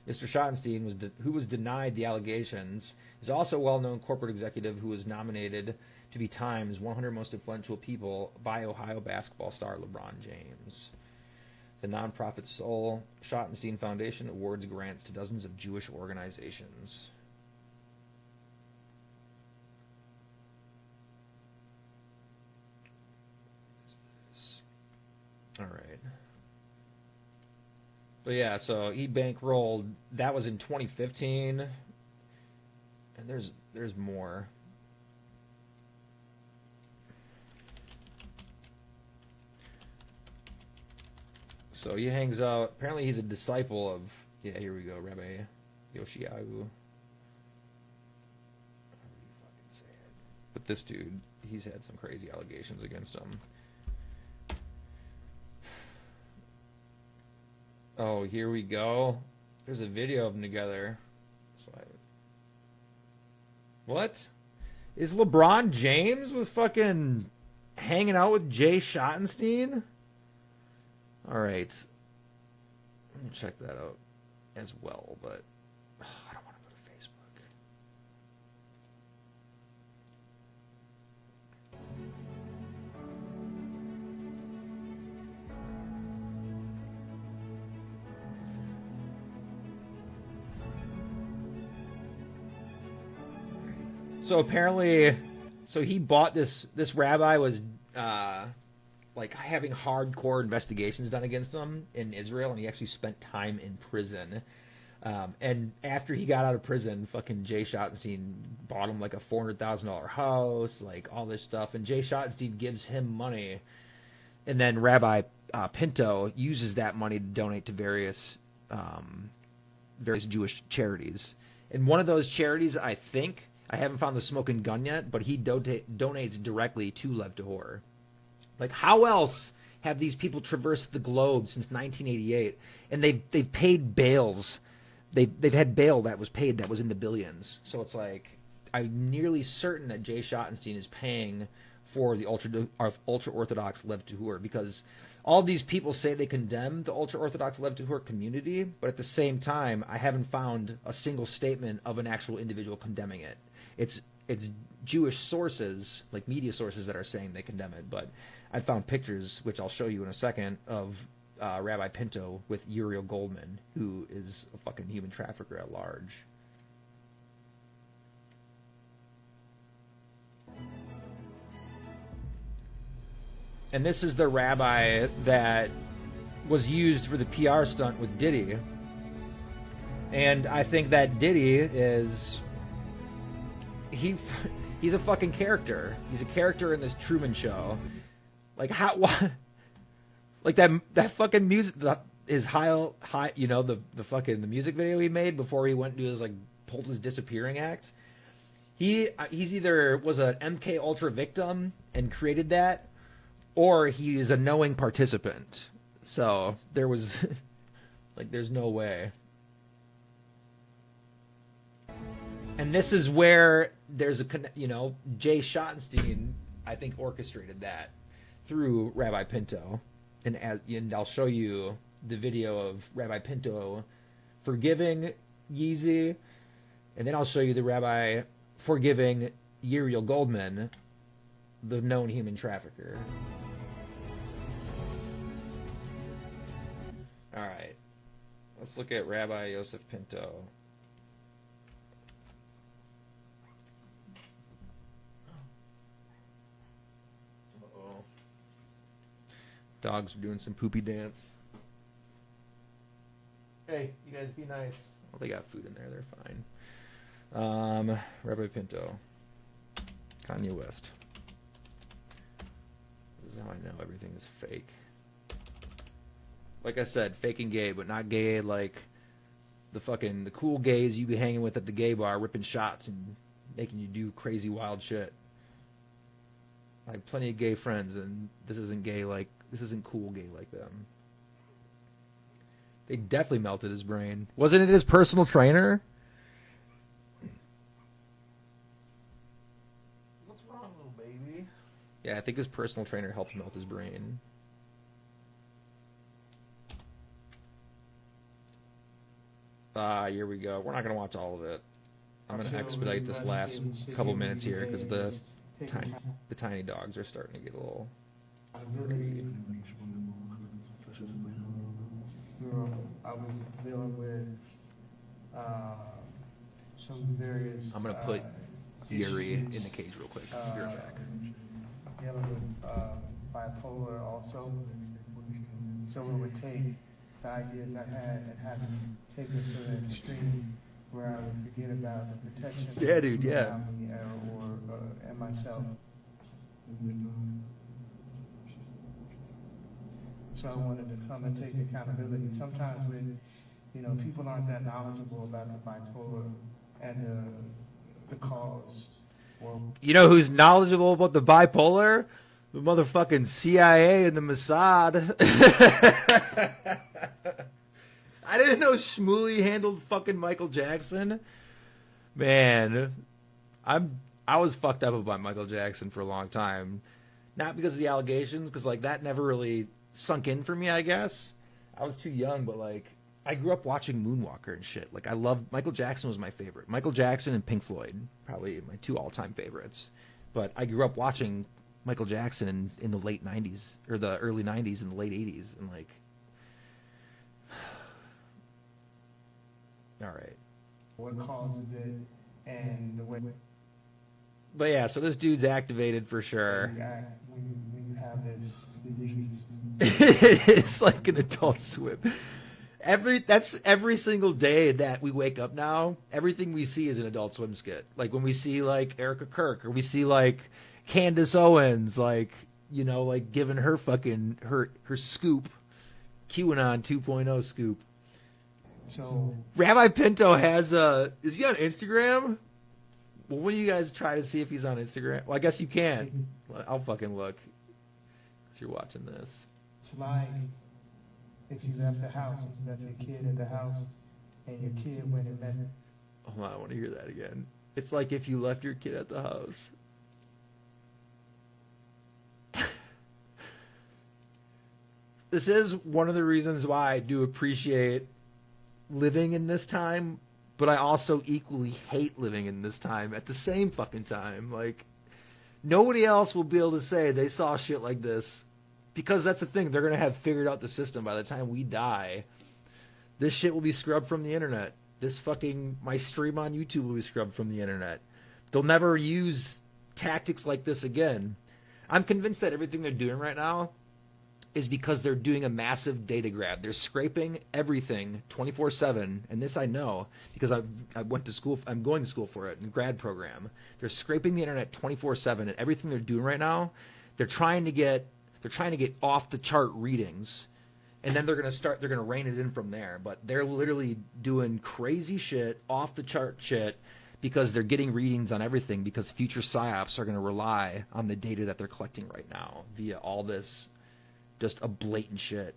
A: Mr. Schottenstein, who was denied the allegations, is also a well-known corporate executive who was nominated to be Time's 100 Most Influential People by Ohio basketball star LeBron James. The nonprofit Soul Schottenstein Foundation awards grants to dozens of Jewish organizations. All right. But yeah, so he bankrolled, that was in 2015. And there's more. So he hangs out, apparently he's a disciple of, yeah, here we go, Rabbi Yoshiahu. However you fucking say it. But this dude, he's had some crazy allegations against him. Oh, here we go. There's a video of them together. What? Is LeBron James with fucking hanging out with Jay Schottenstein? All right. Let me check that out as well, but I don't want to go to Facebook. So apparently, he bought this rabbi was like having hardcore investigations done against him in Israel, and he actually spent time in prison. And after he got out of prison, fucking Jay Schottenstein bought him like a $400,000 house, like all this stuff. And Jay Schottenstein gives him money, and then Rabbi Pinto uses that money to donate to various Jewish charities. And one of those charities, I think, I haven't found the smoking gun yet, but he donates directly to Lev Tahor. Like, how else have these people traversed the globe since 1988? And they've paid bails. They've had bail that was paid that was in the billions. So it's like, I'm nearly certain that Jay Schottenstein is paying for the ultra-Orthodox Lev Tahor, because all these people say they condemn the ultra-Orthodox Lev Tahor community, but at the same time, I haven't found a single statement of an actual individual condemning it. It's Jewish sources, like media sources, that are saying they condemn it, but I found pictures, which I'll show you in a second, of Rabbi Pinto with Uriel Goldman, who is a fucking human trafficker at large. And this is the rabbi that was used for the PR stunt with Diddy. And I think that Diddy is... He's a fucking character. He's a character in this Truman Show. Like, how... Like, that fucking music... His high, you know, the fucking... The music video he made before he went to his, like, pulled his disappearing act. He's either was an MK Ultra victim and created that, or he is a knowing participant. So there was, like, there's no way. And this is where there's a, you know, Jay Schottenstein, I think, orchestrated that through Rabbi Pinto. And I'll show you the video of Rabbi Pinto forgiving Yeezy, and then I'll show you the rabbi forgiving Uriel Goldman, the known human trafficker. All right, let's look at Rabbi Yosef Pinto. Uh-oh. Dogs are doing some poopy dance. Hey, you guys be nice. Well, they got food in there. They're fine. Rabbi Pinto. Kanye West. This is how I know everything is fake. Like I said, fake and gay, but not gay like the cool gays you be hanging with at the gay bar, ripping shots and making you do crazy wild shit. I have plenty of gay friends, and this isn't cool gay like them. They definitely melted his brain. Wasn't it his personal trainer? What's wrong, little baby? Yeah, I think his personal trainer helped melt his brain. Here we go. We're not going to watch all of it. I'm going to expedite this last couple minutes here because the tiny dogs are starting to get a little crazy.
G: grew up, I was dealing with some various.
A: I'm gonna put Yuri in the cage real quick. Be right back.
G: Dealing with bipolar also. So it would take the ideas I had and have them take it to an extreme where I would forget about the protection.
A: Yeah, dude, yeah.
G: around me and myself. So I wanted to come and take accountability. Sometimes when, people aren't that knowledgeable about the bipolar and the cause. Or
A: You know who's knowledgeable about the bipolar? The motherfucking CIA and the Mossad. I didn't know Shmuley handled fucking Michael Jackson. Man, I was fucked up about Michael Jackson for a long time. Not because of the allegations, because like that never really sunk in for me, I guess. I was too young, but like I grew up watching Moonwalker and shit. Like I loved Michael Jackson was my favorite. Michael Jackson and Pink Floyd, probably my two all-time favorites. But I grew up watching Michael Jackson in the late 90s or the early 90s and the late 80s and like all right.
G: what causes it and the way
A: But yeah, so this dude's activated for sure.
G: we act when you have this disease.
A: It's like an Adult Swim. Every single day that we wake up now, everything we see is an Adult Swim skit. Like when we see like Erika Kirk or we see like Candace Owens, like, like giving her fucking her scoop, QAnon 2.0 scoop.
G: So
A: Rabbi Pinto has is he on Instagram? Well, when do you guys try to see if he's on Instagram? Well, I guess you can. I'll fucking look. Because you're watching this.
G: it's like if you left the house and you left your kid at the house and your kid went and met.
A: Hold on, I want to hear that again. It's like if you left your kid at the house. This is one of the reasons why I do appreciate living in this time, but I also equally hate living in this time at the same fucking time. Like, nobody else will be able to say they saw shit like this, because that's the thing. They're going to have figured out the system by the time we die. This shit will be scrubbed from the internet. My stream on YouTube will be scrubbed from the internet. They'll never use tactics like this again. I'm convinced that everything they're doing right now is because they're doing a massive data grab. They're scraping everything 24/7, and this I know because I went to school. I'm going to school for it in grad program. They're scraping the internet 24/7, and everything they're doing right now, they're trying to get off the chart readings, and then they're gonna rein it in from there. But they're literally doing crazy shit, off the chart shit, because they're getting readings on everything. Because future psyops are gonna rely on the data that they're collecting right now via all this. Just a blatant shit,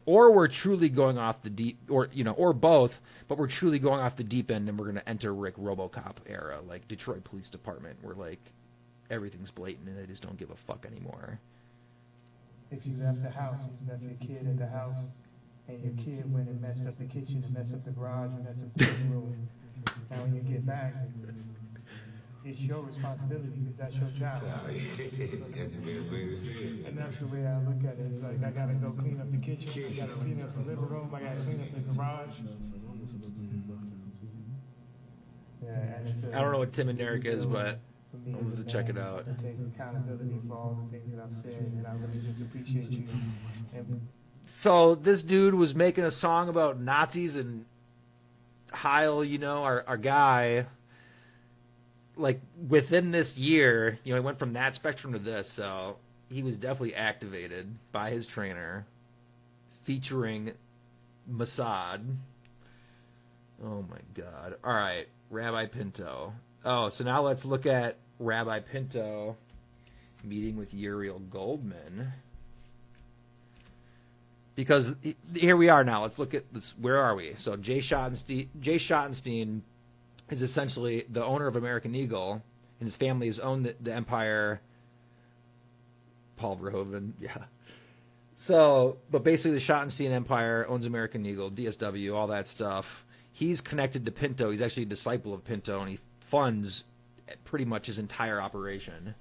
A: or we're truly going off the deep, or both. But we're truly going off the deep end, and we're going to enter Rick RoboCop era, like Detroit Police Department, where like everything's blatant and they just don't give a fuck anymore.
G: If you left the house and you left your kid at the house and your kid went and messed up the kitchen and messed up the garage and messed up the living room, now when you get back, it's your responsibility because that's your job. And that's the way I look at it. It's like I gotta go clean up the kitchen, I gotta clean up the living room, I gotta clean up the garage. Yeah, and it's
A: I don't know what Tim and Eric is, but
G: for me
A: I'll have
G: as
A: to
G: a
A: check it
G: man
A: out.
G: to take accountability for all the things that I've said, and I really just appreciate you. And
A: So this dude was making a song about Nazis, and Heil, our guy, like within this year, he went from that spectrum to this. So he was definitely activated by his trainer, featuring Mossad. Oh my God. All right. Rabbi Pinto. Oh, so now let's look at Rabbi Pinto meeting with Uriel Goldman. Because here we are now. Let's look at this. Where are we? So Jay Schottenstein is essentially the owner of American Eagle, and his family has owned the empire. Paul Verhoeven, yeah. So, but basically the Schottenstein empire owns American Eagle, DSW, all that stuff. He's connected to Pinto. He's actually a disciple of Pinto, and he funds pretty much his entire operation.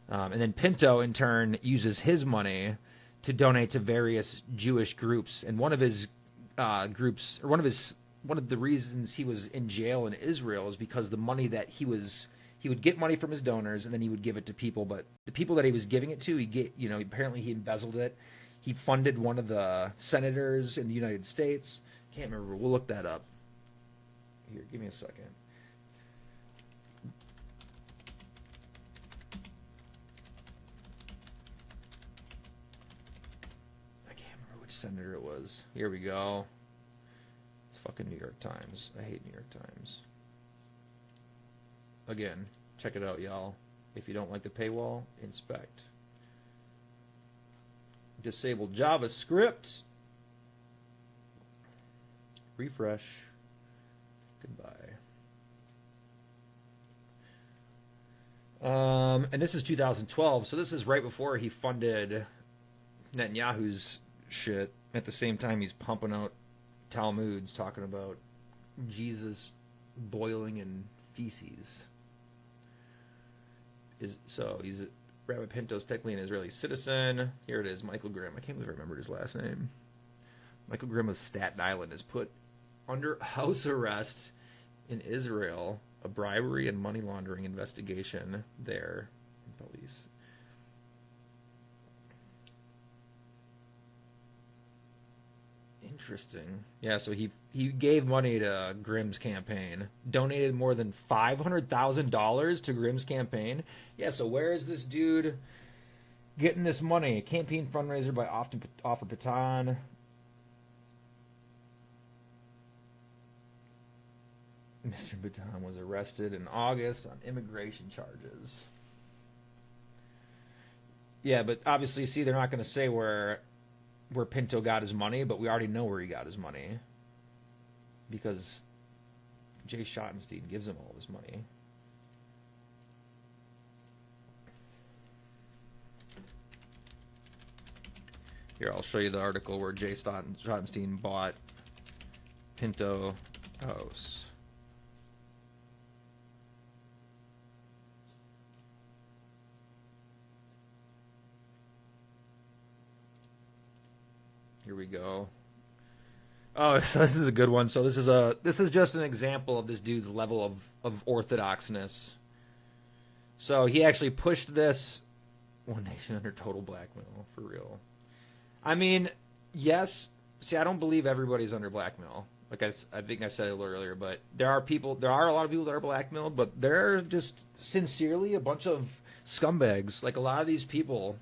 A: And then Pinto, in turn, uses his money to donate to various Jewish groups. And one of his groups, or one of the reasons he was in jail in Israel is because the money that he would get money from his donors and then he would give it to people, but the people that he was giving it to, apparently he embezzled it. He funded one of the senators in the United States. Can't remember. We'll look that up. Here, give me a second. I can't remember which senator it was. Here we go. It's fucking New York Times. I hate New York Times. Again, check it out, y'all. If you don't like the paywall, inspect. Disable JavaScript. Refresh. Goodbye. And this is 2012, so this is right before he funded Netanyahu's shit. At the same time, he's pumping out Talmuds talking about Jesus boiling in feces. He's Rabbi Pinto's technically an Israeli citizen. Here it is, Michael Grimm. I can't believe I remembered his last name. Michael Grimm of Staten Island is put under house arrest in Israel. A bribery and money laundering investigation there. Police. Interesting. Yeah, so he gave money to Grimm's campaign. Donated more than $500,000 to Grimm's campaign. Yeah, so where is this dude getting this money? Campaign fundraiser by Offer Patan. Mr. Baton was arrested in August on immigration charges. Yeah, but obviously, see, they're not going to say where Pinto got his money, but we already know where he got his money. Because Jay Schottenstein gives him all his money. Here, I'll show you the article where Jay Schottenstein bought Pinto House. Here we go. Oh, so this is a good one. So this is just an example of this dude's level of orthodoxness. So he actually pushed this one nation under total blackmail, for real. I mean, yes. See, I don't believe everybody's under blackmail. Like I think I said it earlier, but there are a lot of people that are blackmailed, but they're just sincerely a bunch of scumbags. Like a lot of these people,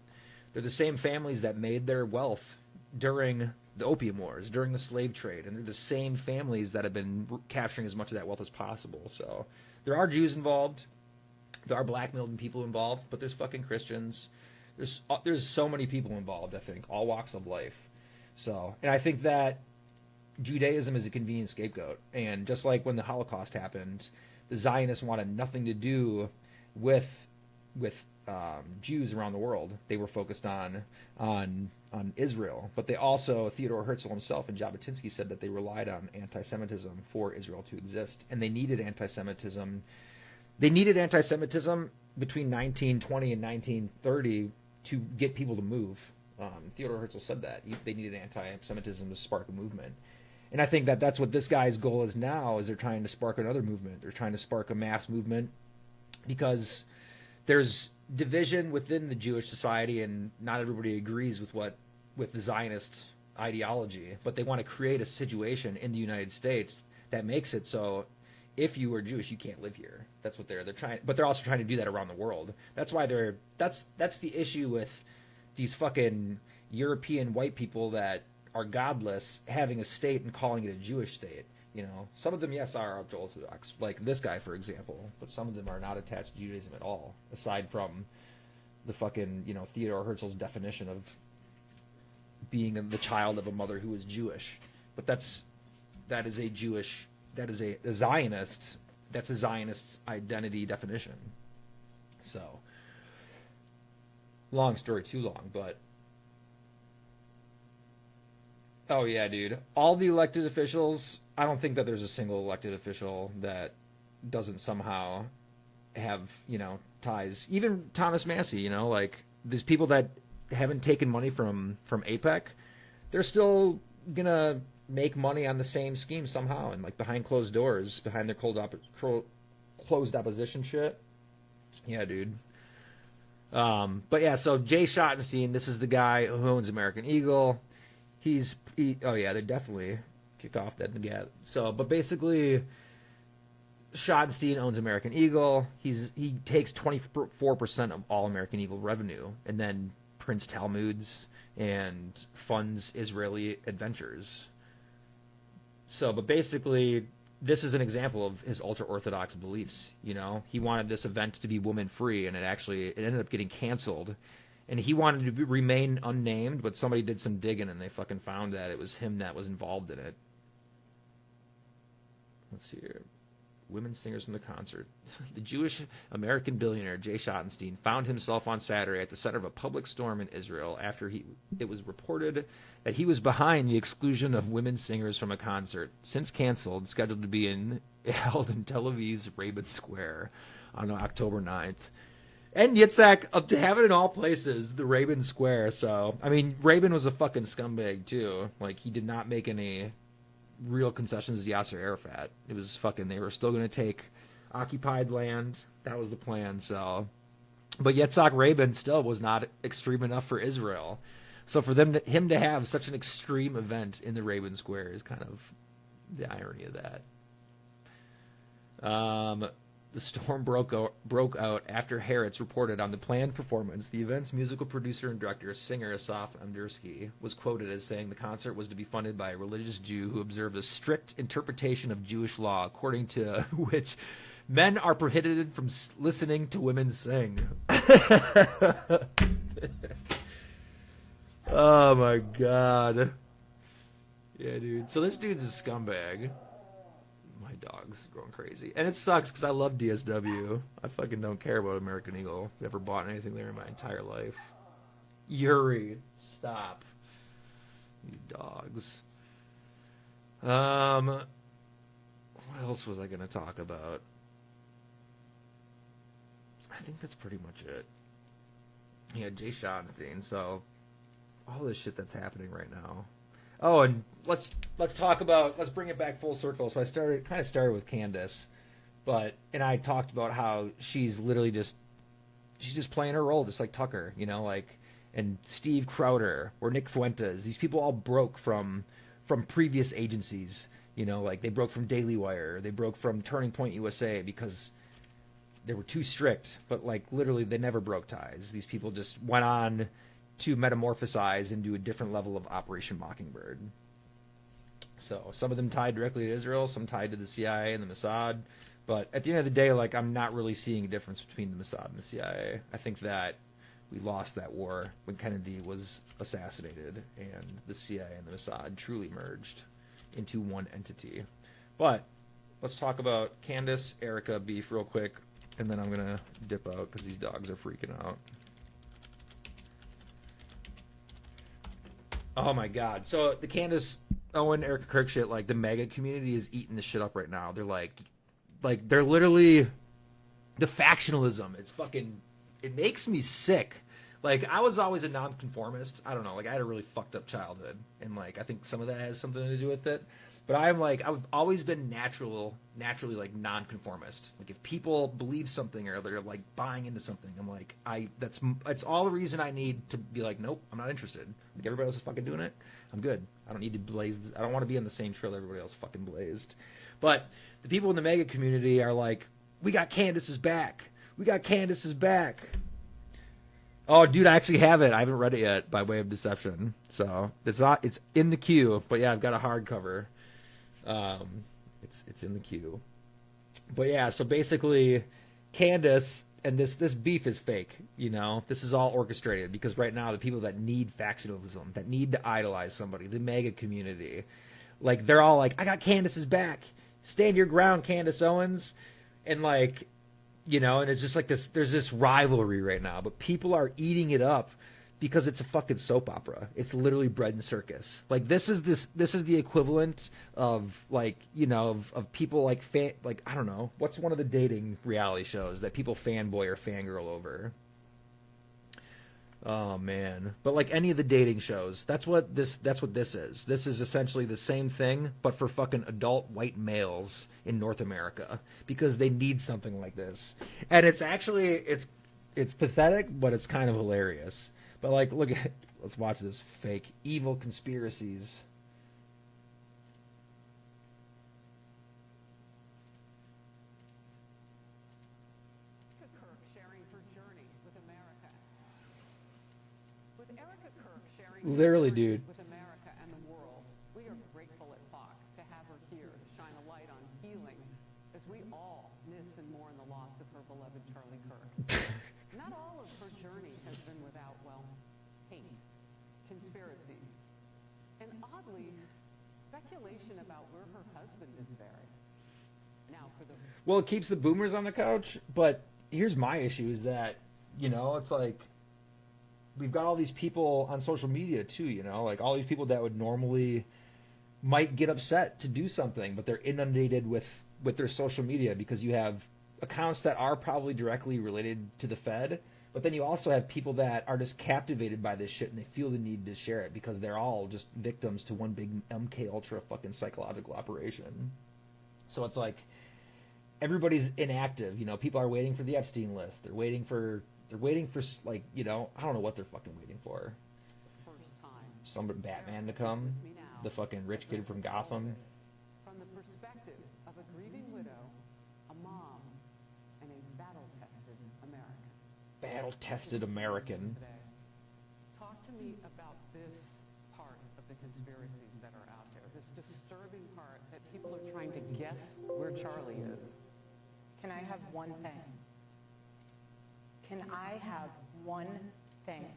A: they're the same families that made their wealth during the opium wars, during the slave trade, and they're the same families that have been capturing as much of that wealth as possible. So there are Jews involved, there are blackmailed people involved, but there's fucking Christians. There's so many people involved. I think all walks of life. So, and I think that Judaism is a convenient scapegoat. And just like when the Holocaust happened, the Zionists wanted nothing to do with Jews around the world. They were focused on Israel, but they also, Theodore Herzl himself and Jabotinsky said that they relied on anti-Semitism for Israel to exist, and they needed anti-Semitism. They needed anti-Semitism between 1920 and 1930 to get people to move. Theodore Herzl said that they needed anti-Semitism to spark a movement, and I think that that's what this guy's goal is now. Is they're trying to spark another movement. They're trying to spark a mass movement because there's division within the Jewish society, and not everybody agrees with the Zionist ideology, but they want to create a situation in the United States that makes it so if you are Jewish, you can't live here. That's what they're trying, but they're also trying to do that around the world. That's why that's the issue with these fucking European white people that are godless having a state and calling it a Jewish state. You know, some of them, yes, are ultra-Orthodox, like this guy, for example, but some of them are not attached to Judaism at all, aside from the fucking, Theodore Herzl's definition of being the child of a mother who is Jewish. But that is a Zionist, that's a Zionist identity definition. So, long story too long, but oh yeah, dude. All the elected officials, I don't think that there's a single elected official that doesn't somehow have, ties. Even Thomas Massey, like these people that haven't taken money from APEC, they're still gonna make money on the same scheme somehow, and like behind closed doors, behind their closed opposition shit. Yeah, dude. But yeah, so Jay Schottenstein, this is the guy who owns American Eagle. Oh yeah, they definitely kick off that together. So, but basically, Schottenstein owns American Eagle. He takes 24% of all American Eagle revenue, and then prints Talmuds and funds Israeli adventures. So, but basically, this is an example of his ultra-Orthodox beliefs, you know? He wanted this event to be woman-free, and it ended up getting canceled. And he wanted to remain unnamed, but somebody did some digging, and they fucking found that it was him that was involved in it. Let's see here. Women singers in the concert. The Jewish American billionaire Jay Schottenstein found himself on Saturday at the center of a public storm in Israel after it was reported that he was behind the exclusion of women singers from a concert, since canceled, scheduled to be held in Tel Aviv's Rabin Square on October 9th. And Yitzhak, to have it in all places, the Rabin Square. So, I mean, Rabin was a fucking scumbag, too. Like, he did not make any real concessions to Yasser Arafat. It was fucking, they were still going to take occupied land. That was the plan, so. But Yitzhak Rabin still was not extreme enough for Israel. So for him to have such an extreme event in the Rabin Square is kind of the irony of that. The storm broke out after Haaretz reported on the planned performance. The event's musical producer and director, singer Asaf Amdursky, was quoted as saying the concert was to be funded by a religious Jew who observed a strict interpretation of Jewish law, according to which men are prohibited from listening to women sing. Oh my god. Yeah, dude. So this dude's a scumbag. My dog's going crazy. And it sucks because I love DSW. I fucking don't care about American Eagle. Never bought anything there in my entire life. Yuri, stop. These dogs. What else was I going to talk about? I think that's pretty much it. Yeah, Jay Schottenstein. So, all this shit that's happening right now. Oh, and let's bring it back full circle. So I started with Candace, and I talked about how she's just playing her role, just like Tucker, you know, like, and Steve Crowder or Nick Fuentes. These people all broke from previous agencies, you know, like they broke from Daily Wire, they broke from Turning Point USA because they were too strict, but like literally they never broke ties. These people just went on to metamorphosize into a different level of Operation Mockingbird. So some of them tied directly to Israel, some tied to the CIA and the Mossad. But at the end of the day, like, I'm not really seeing a difference between the Mossad and the CIA. I think that we lost that war when Kennedy was assassinated, and the CIA and the Mossad truly merged into one entity. But let's talk about Candace, Erika beef real quick, and then I'm going to dip out because these dogs are freaking out. Oh my god. So the Candace Owens, Erika Kirk shit, like the MAGA community is eating this shit up right now. They're like they're literally the factionalism. It's fucking, it makes me sick. Like, I was always a nonconformist. I don't know, like I had a really fucked up childhood, and like I think some of that has something to do with it. But I've always been naturally like nonconformist. Like if people believe something or they're like buying into something, I'm like, that's all the reason I need to be like, nope, I'm not interested. Like everybody else is fucking doing it, I'm good. I don't need to blaze. I don't want to be on the same trail everybody else fucking blazed. But the people in the MAGA community are like, we got Candace's back. We got Candace's back. Oh, dude, I actually have it. I haven't read it yet, by way of deception. So it's in the queue. But yeah, I've got a hardcover. It's in the queue. But yeah, so basically Candace, and this beef is fake, you know. This is all orchestrated because right now the people that need factionalism, that need to idolize somebody, the MAGA community, like they're all like, I got Candace's back. Stand your ground, Candace Owens. And like, you know, and it's just like this, there's this rivalry right now, but people are eating it up because it's a fucking soap opera. It's literally bread and circus. Like this is the equivalent of like, you know, of people like I don't know, what's one of the dating reality shows that people fanboy or fangirl over? Oh man. But like any of the dating shows, that's what this is. This is essentially the same thing, but for fucking adult white males in North America, because they need something like this. And it's actually it's pathetic, but it's kind of hilarious. But like let's watch this fake evil conspiracies.
H: Kirk sharing her journey with America. With Erika Kirk sharing her
A: Literally,
H: journey
A: dude.
H: with America and the world, we are grateful at Fox to have her here to shine a light on healing as we all miss and mourn the loss of her beloved Charlie Kirk. Not all of her journey has been without, well, hate, conspiracies, and oddly, speculation about where her husband is buried. Now for the
A: Well, it keeps the boomers on the couch, but here's my issue is that, it's like we've got all these people on social media too, like all these people that would normally might get upset to do something, but they're inundated with their social media because you have accounts that are probably directly related to the Fed, but then you also have people that are just captivated by this shit and they feel the need to share it because they're all just victims to one big MK Ultra fucking psychological operation. So it's like everybody's inactive, people are waiting for the Epstein list. They're waiting for like, I don't know what they're fucking waiting for.
H: first time,
A: Some Batman to come, the fucking rich kid from Gotham.
H: from the perspective of a grieving widow, a mom, and a battle-tested American.
A: Battle-tested American.
H: Today. Talk to me about this part of the conspiracies that are out there, this disturbing part that people are trying to guess where Charlie is.
I: Can I have one thing? Can I have one thing?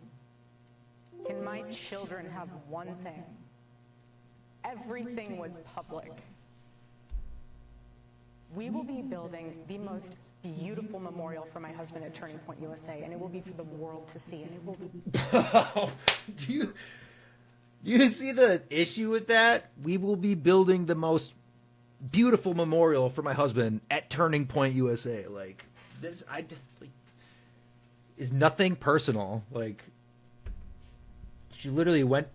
I: Can my children have one thing? Everything was public. We will be building the most beautiful memorial for my husband at Turning Point USA, and it will be for the world to see, and it will be...
A: Do you see the issue with that? We will be building the most beautiful memorial for my husband at Turning Point USA. Like this, is nothing personal. Like she literally went.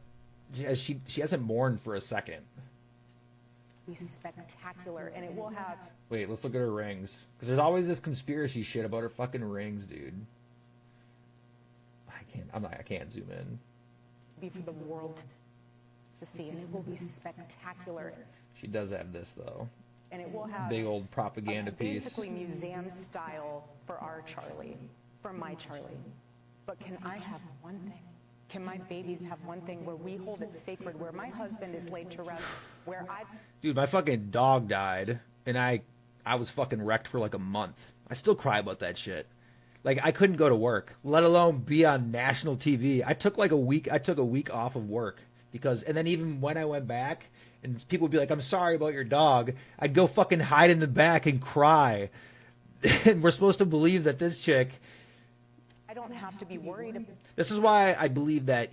A: She hasn't mourned for a second.
I: be spectacular, and it will have...
A: Wait, let's look at her rings. Because there's always this conspiracy shit about her fucking rings, dude. I can't zoom in.
I: ...be for the world to see, and it will be spectacular.
A: She does have this, though.
I: And it will have...
A: Big old propaganda piece.
I: Basically museum style for our Charlie, for my Charlie. But can I have one thing? Can my babies have one thing where we hold it sacred, where my husband is laid to rest, where I...
A: Dude, my fucking dog died, and I was fucking wrecked for like a month. I still cry about that shit. Like, I couldn't go to work, let alone be on national TV. I took a week off of work because, and then even when I went back, and people would be like, I'm sorry about your dog, I'd go fucking hide in the back and cry. And we're supposed to believe that this chick...
I: I don't have to be worried.
A: This is why I believe that,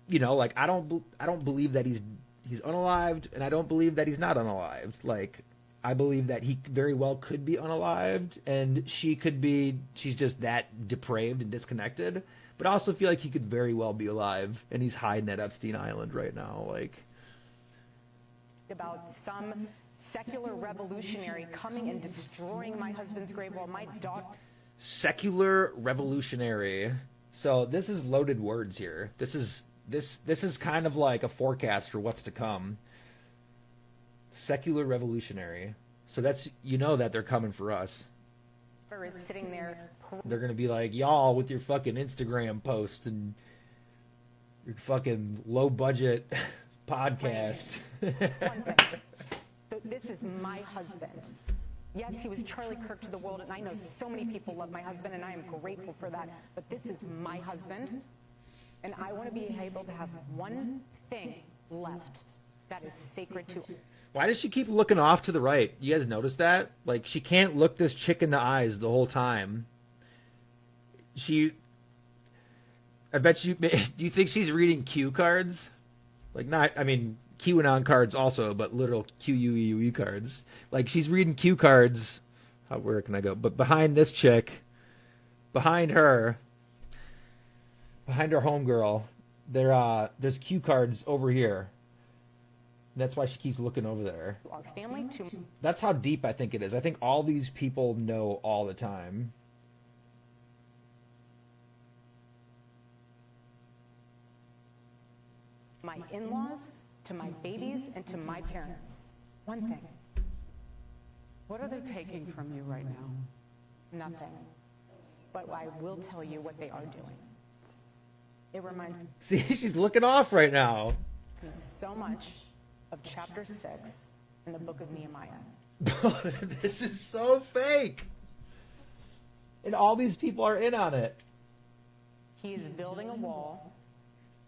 A: like, I don't believe that he's unalived, and I don't believe that he's not unalived. Like, I believe that he very well could be unalived, and she's just that depraved and disconnected. But I also feel like he could very well be alive, and he's hiding at Epstein Island right now. Like,
I: about some secular revolutionary coming and destroying my husband's grave while my dog...
A: Secular revolutionary. So this is loaded words here. This is kind of like a forecast for what's to come. Secular revolutionary. So that's, that they're coming for us.
I: ...is sitting there...
A: They're going to be like, y'all with your fucking Instagram posts and your fucking low budget podcast.
I: This is my husband. Yes, he was Charlie Kirk to the world, and I know so many people love my husband, and I am grateful for that. But this is my husband, and I want to be able to have one thing left that is sacred to him.
A: Why does she keep looking off to the right? You guys notice that? Like, she can't look this chick in the eyes the whole time. I bet you... Do you think she's reading cue cards? Like, QAnon cards also, but literal QUEUE cards. Like, she's reading cue cards. Where can I go? But behind this chick, behind her, behind our homegirl. There's cue cards over here. That's why she keeps looking over there.
I: Our family to
A: That's how deep I think it is. I think all these people know all the time.
I: my in-laws, to my babies, and to my parents. One thing,
H: What are they taking from you right now?
I: nothing. But I will tell you what they are doing. It reminds
A: See, she's looking off right now.
I: me so much of chapter 6 in the book of Nehemiah.
A: This is so fake. And all these people are in on it.
I: He is building a wall,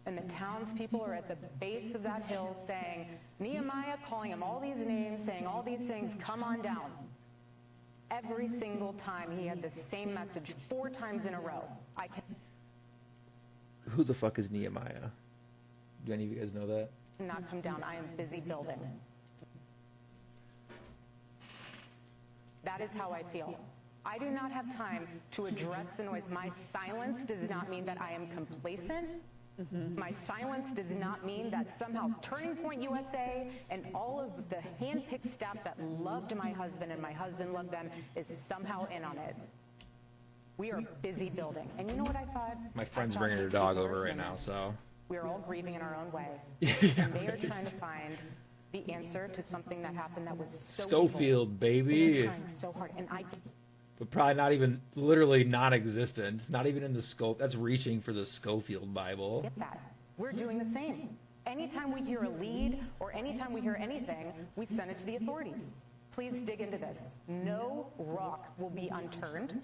I: and the townspeople are at the base of that hill saying, Nehemiah, calling him all these names, saying all these things, come on down. Every single time he had the same message 4 times in a row. I
A: Who the fuck is Nehemiah? Do any of you guys know that?
I: cannot come down. I am busy building. That is how I feel. I do not have time to address the noise. My silence does not mean that I am complacent. My silence does not mean that somehow Turning Point USA and all of the hand-picked staff that loved my husband and my husband loved them is somehow in on it. We are busy building. And you know what I thought?
A: My friend's
I: I thought
A: bringing her
I: these
A: dog
I: people are
A: over right
I: human.
A: now, so.
I: We are all grieving in our own way.
A: Yeah,
I: And they are
A: right.
I: trying to find the answer to something that happened that was so
A: Schofield,
I: evil.
A: baby.
I: They are trying so hard. And I
A: But probably not even, literally non-existent. Not even in the scope. That's reaching for the Schofield Bible.
I: get that. We're doing the same. Anytime we hear a lead or anytime we hear anything, we send it to the authorities. Please dig into this. No rock will be unturned.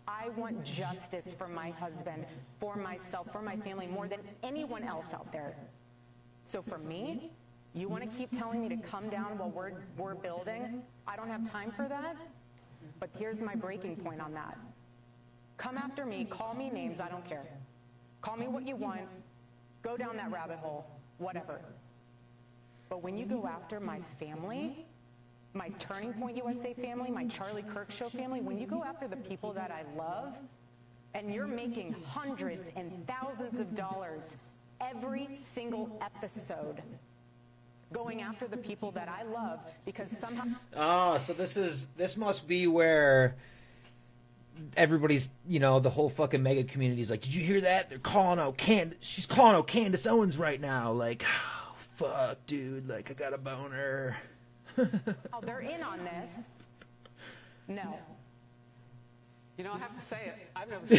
I: I want justice for my husband, for myself, for my family, more than anyone else out there. So for me, you want to keep telling me to come down while we're building? I don't have time for that. But here's my breaking point on that. Come after me, call me names, I don't care. Call me what you want, go down that rabbit hole, whatever. But when you go after my family, my Turning Point USA family, my Charlie Kirk Show family, when you go after the people that I love, and you're making hundreds and thousands of dollars every single episode going after the people that I love because somehow...
A: Oh, so this must be where everybody's, the whole fucking mega community is like, did you hear that? They're calling out she's calling out Candace Owens right now. Like, oh, fuck, dude. Like, I got a boner.
I: Oh, they're in on this. No.
H: You know, I have to say it. I've never seen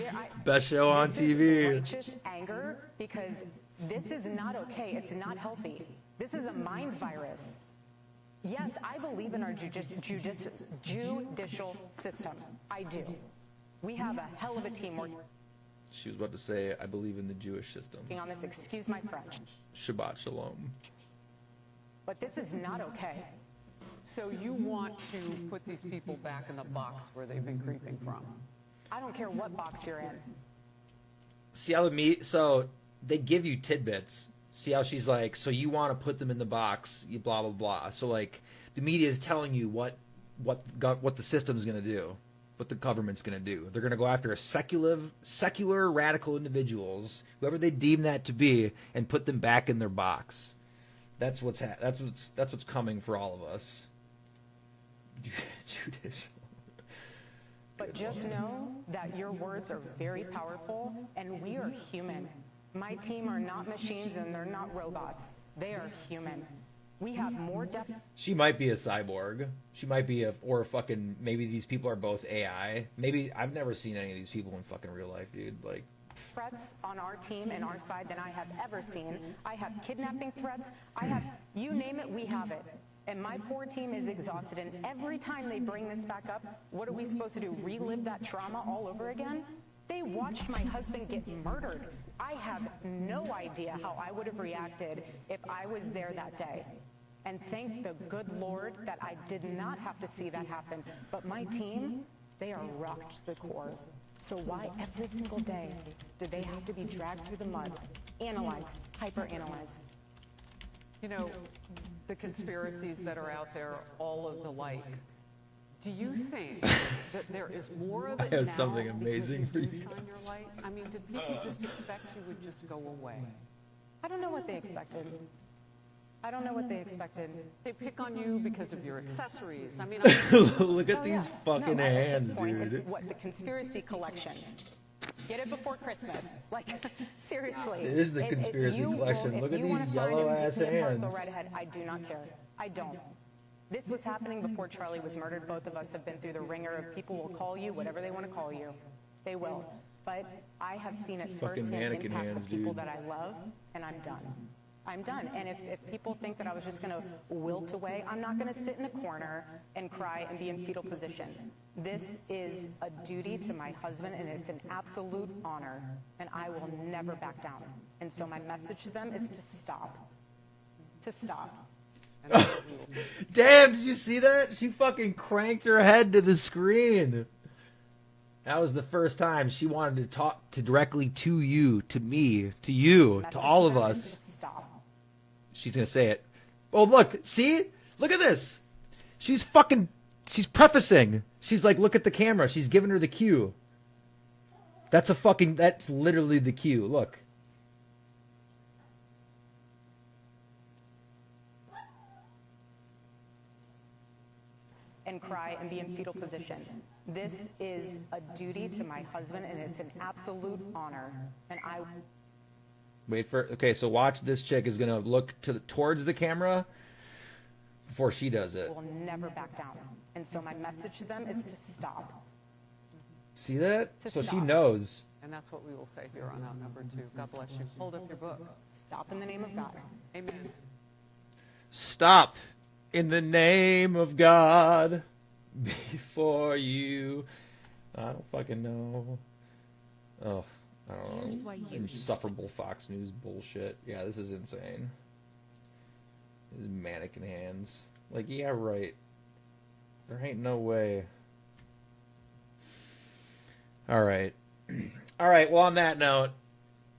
H: it.
A: Best show on
I: This
A: TV.
I: is righteous anger because this is not okay. It's not healthy. This is a mind virus. Yes, I believe in our judicial system. I do. We have a hell of a team working
A: She was about to say, I believe in the Jewish system.
I: on this. Excuse my French.
A: Shabbat shalom.
I: But this is not okay.
H: So you want to put these people back in the box where they've been creeping from?
I: I don't care what box you're in.
A: See how so they give you tidbits. See how she's like, so you want to put them in the box, you blah blah blah. So like the media is telling you what the system's going to do, what the government's going to do. They're going to go after secular radical individuals, whoever they deem that to be, and put them back in their box. That's what's coming for all of us. Judicial.
I: But just know that your words are very powerful, and we are human. My team are not machines, and they're not robots. They are human. We have more depth.
A: She might be a cyborg. She might be maybe these people are both AI. Maybe I've never seen any of these people in fucking real life, dude. Like,
I: Threats on our team and our side than I have ever seen. I have kidnapping threats. I have, you name it, we have it. And my poor team is exhausted. And every time they bring this back up, what are we supposed to do? Relive that trauma all over again? They watched my husband get murdered. I have no idea how I would have reacted if I was there that day. And thank the good Lord that I did not have to see that happen. But my team, they are rocked to the core. So why every single day do they have to be dragged through the mud, analyzed, hyper-analyzed?
H: You know, the conspiracies that are out there, all of the like. Do you think that that there is more of
A: I
H: it
A: have
H: now
A: something
H: because
A: amazing
H: you
A: for
H: do
A: you
H: shine your light? I mean, did people just expect you would just go away?
I: I don't know what they expected. I don't know what they expected.
H: They pick on you because of your accessories. I mean,
A: Look at
I: Oh,
A: these
I: yeah.
A: fucking
I: no,
A: hands,
I: at this point,
A: dude.
I: It's what the conspiracy collection. Get it before Christmas. Like, seriously.
A: It is the conspiracy collection. Look at these yellow-ass hands.
I: Redhead, I do not care. I don't. This was happening before Charlie was murdered. Both of us have been through the ringer of people will call you whatever they want to call you. They will. But I have seen it
A: Fucking
I: firsthand
A: mannequin
I: impact
A: hands,
I: the people
A: dude.
I: that I love, and I'm done. I'm done. And if people think that I was just going to wilt away, I'm not going to sit in a corner and cry and be in fetal position. This is a duty to my husband, and it's an absolute honor, and I will never back down. And so my message to them is to stop. To stop.
A: Damn, did you see that? She fucking cranked her head to the screen. That was the first time she wanted to talk directly to you, to me, to you, to all of us. She's going to say it. Oh, look. See? Look at this. She's prefacing. She's like, look at the camera. She's giving her the cue. That's literally the cue. Look.
I: And cry and be in fetal position. This is a duty to my husband, and it's an absolute honor. And I...
A: Okay, so watch. This chick is going to look towards the camera before she does it.
I: will never back down. And so my message to them is to stop.
A: See that?
I: To
A: So she
I: stop.
A: knows.
H: and that's what we will say here on outnumbered 2. God bless you. Hold up your book.
I: Stop in the name of God.
H: Amen.
A: Stop in the name of God before you. I don't fucking know. Oh, I don't
C: Here's
A: know.
C: why you
A: Insufferable Fox News bullshit. Yeah, this is insane. These mannequin hands. Like, yeah, right. There ain't no way. All right. All right, well, on that note,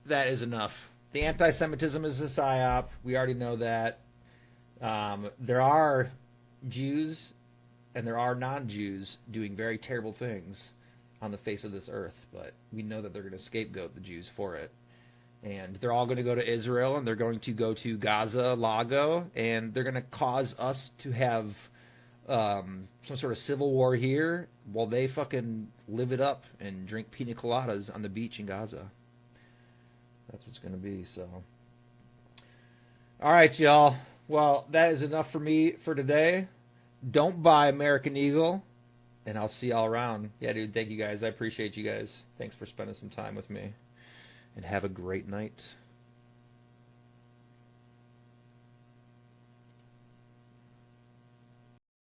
A: that is enough. The anti-Semitism is a psyop. We already know that. There are Jews and there are non-Jews doing very terrible things on the face of this earth, but we know that they're going to scapegoat the Jews for it. And they're all going to go to Israel, and they're going to go to Gaza, Lago, and they're going to cause us to have some sort of civil war here while they fucking live it up and drink pina coladas on the beach in Gaza. That's what's going to be, so. All right, y'all. Well, that is enough for me for today. Don't buy American Eagle, and I'll see y'all around. Yeah, dude, thank you guys. I appreciate you guys. Thanks for spending some time with me, and have a great night.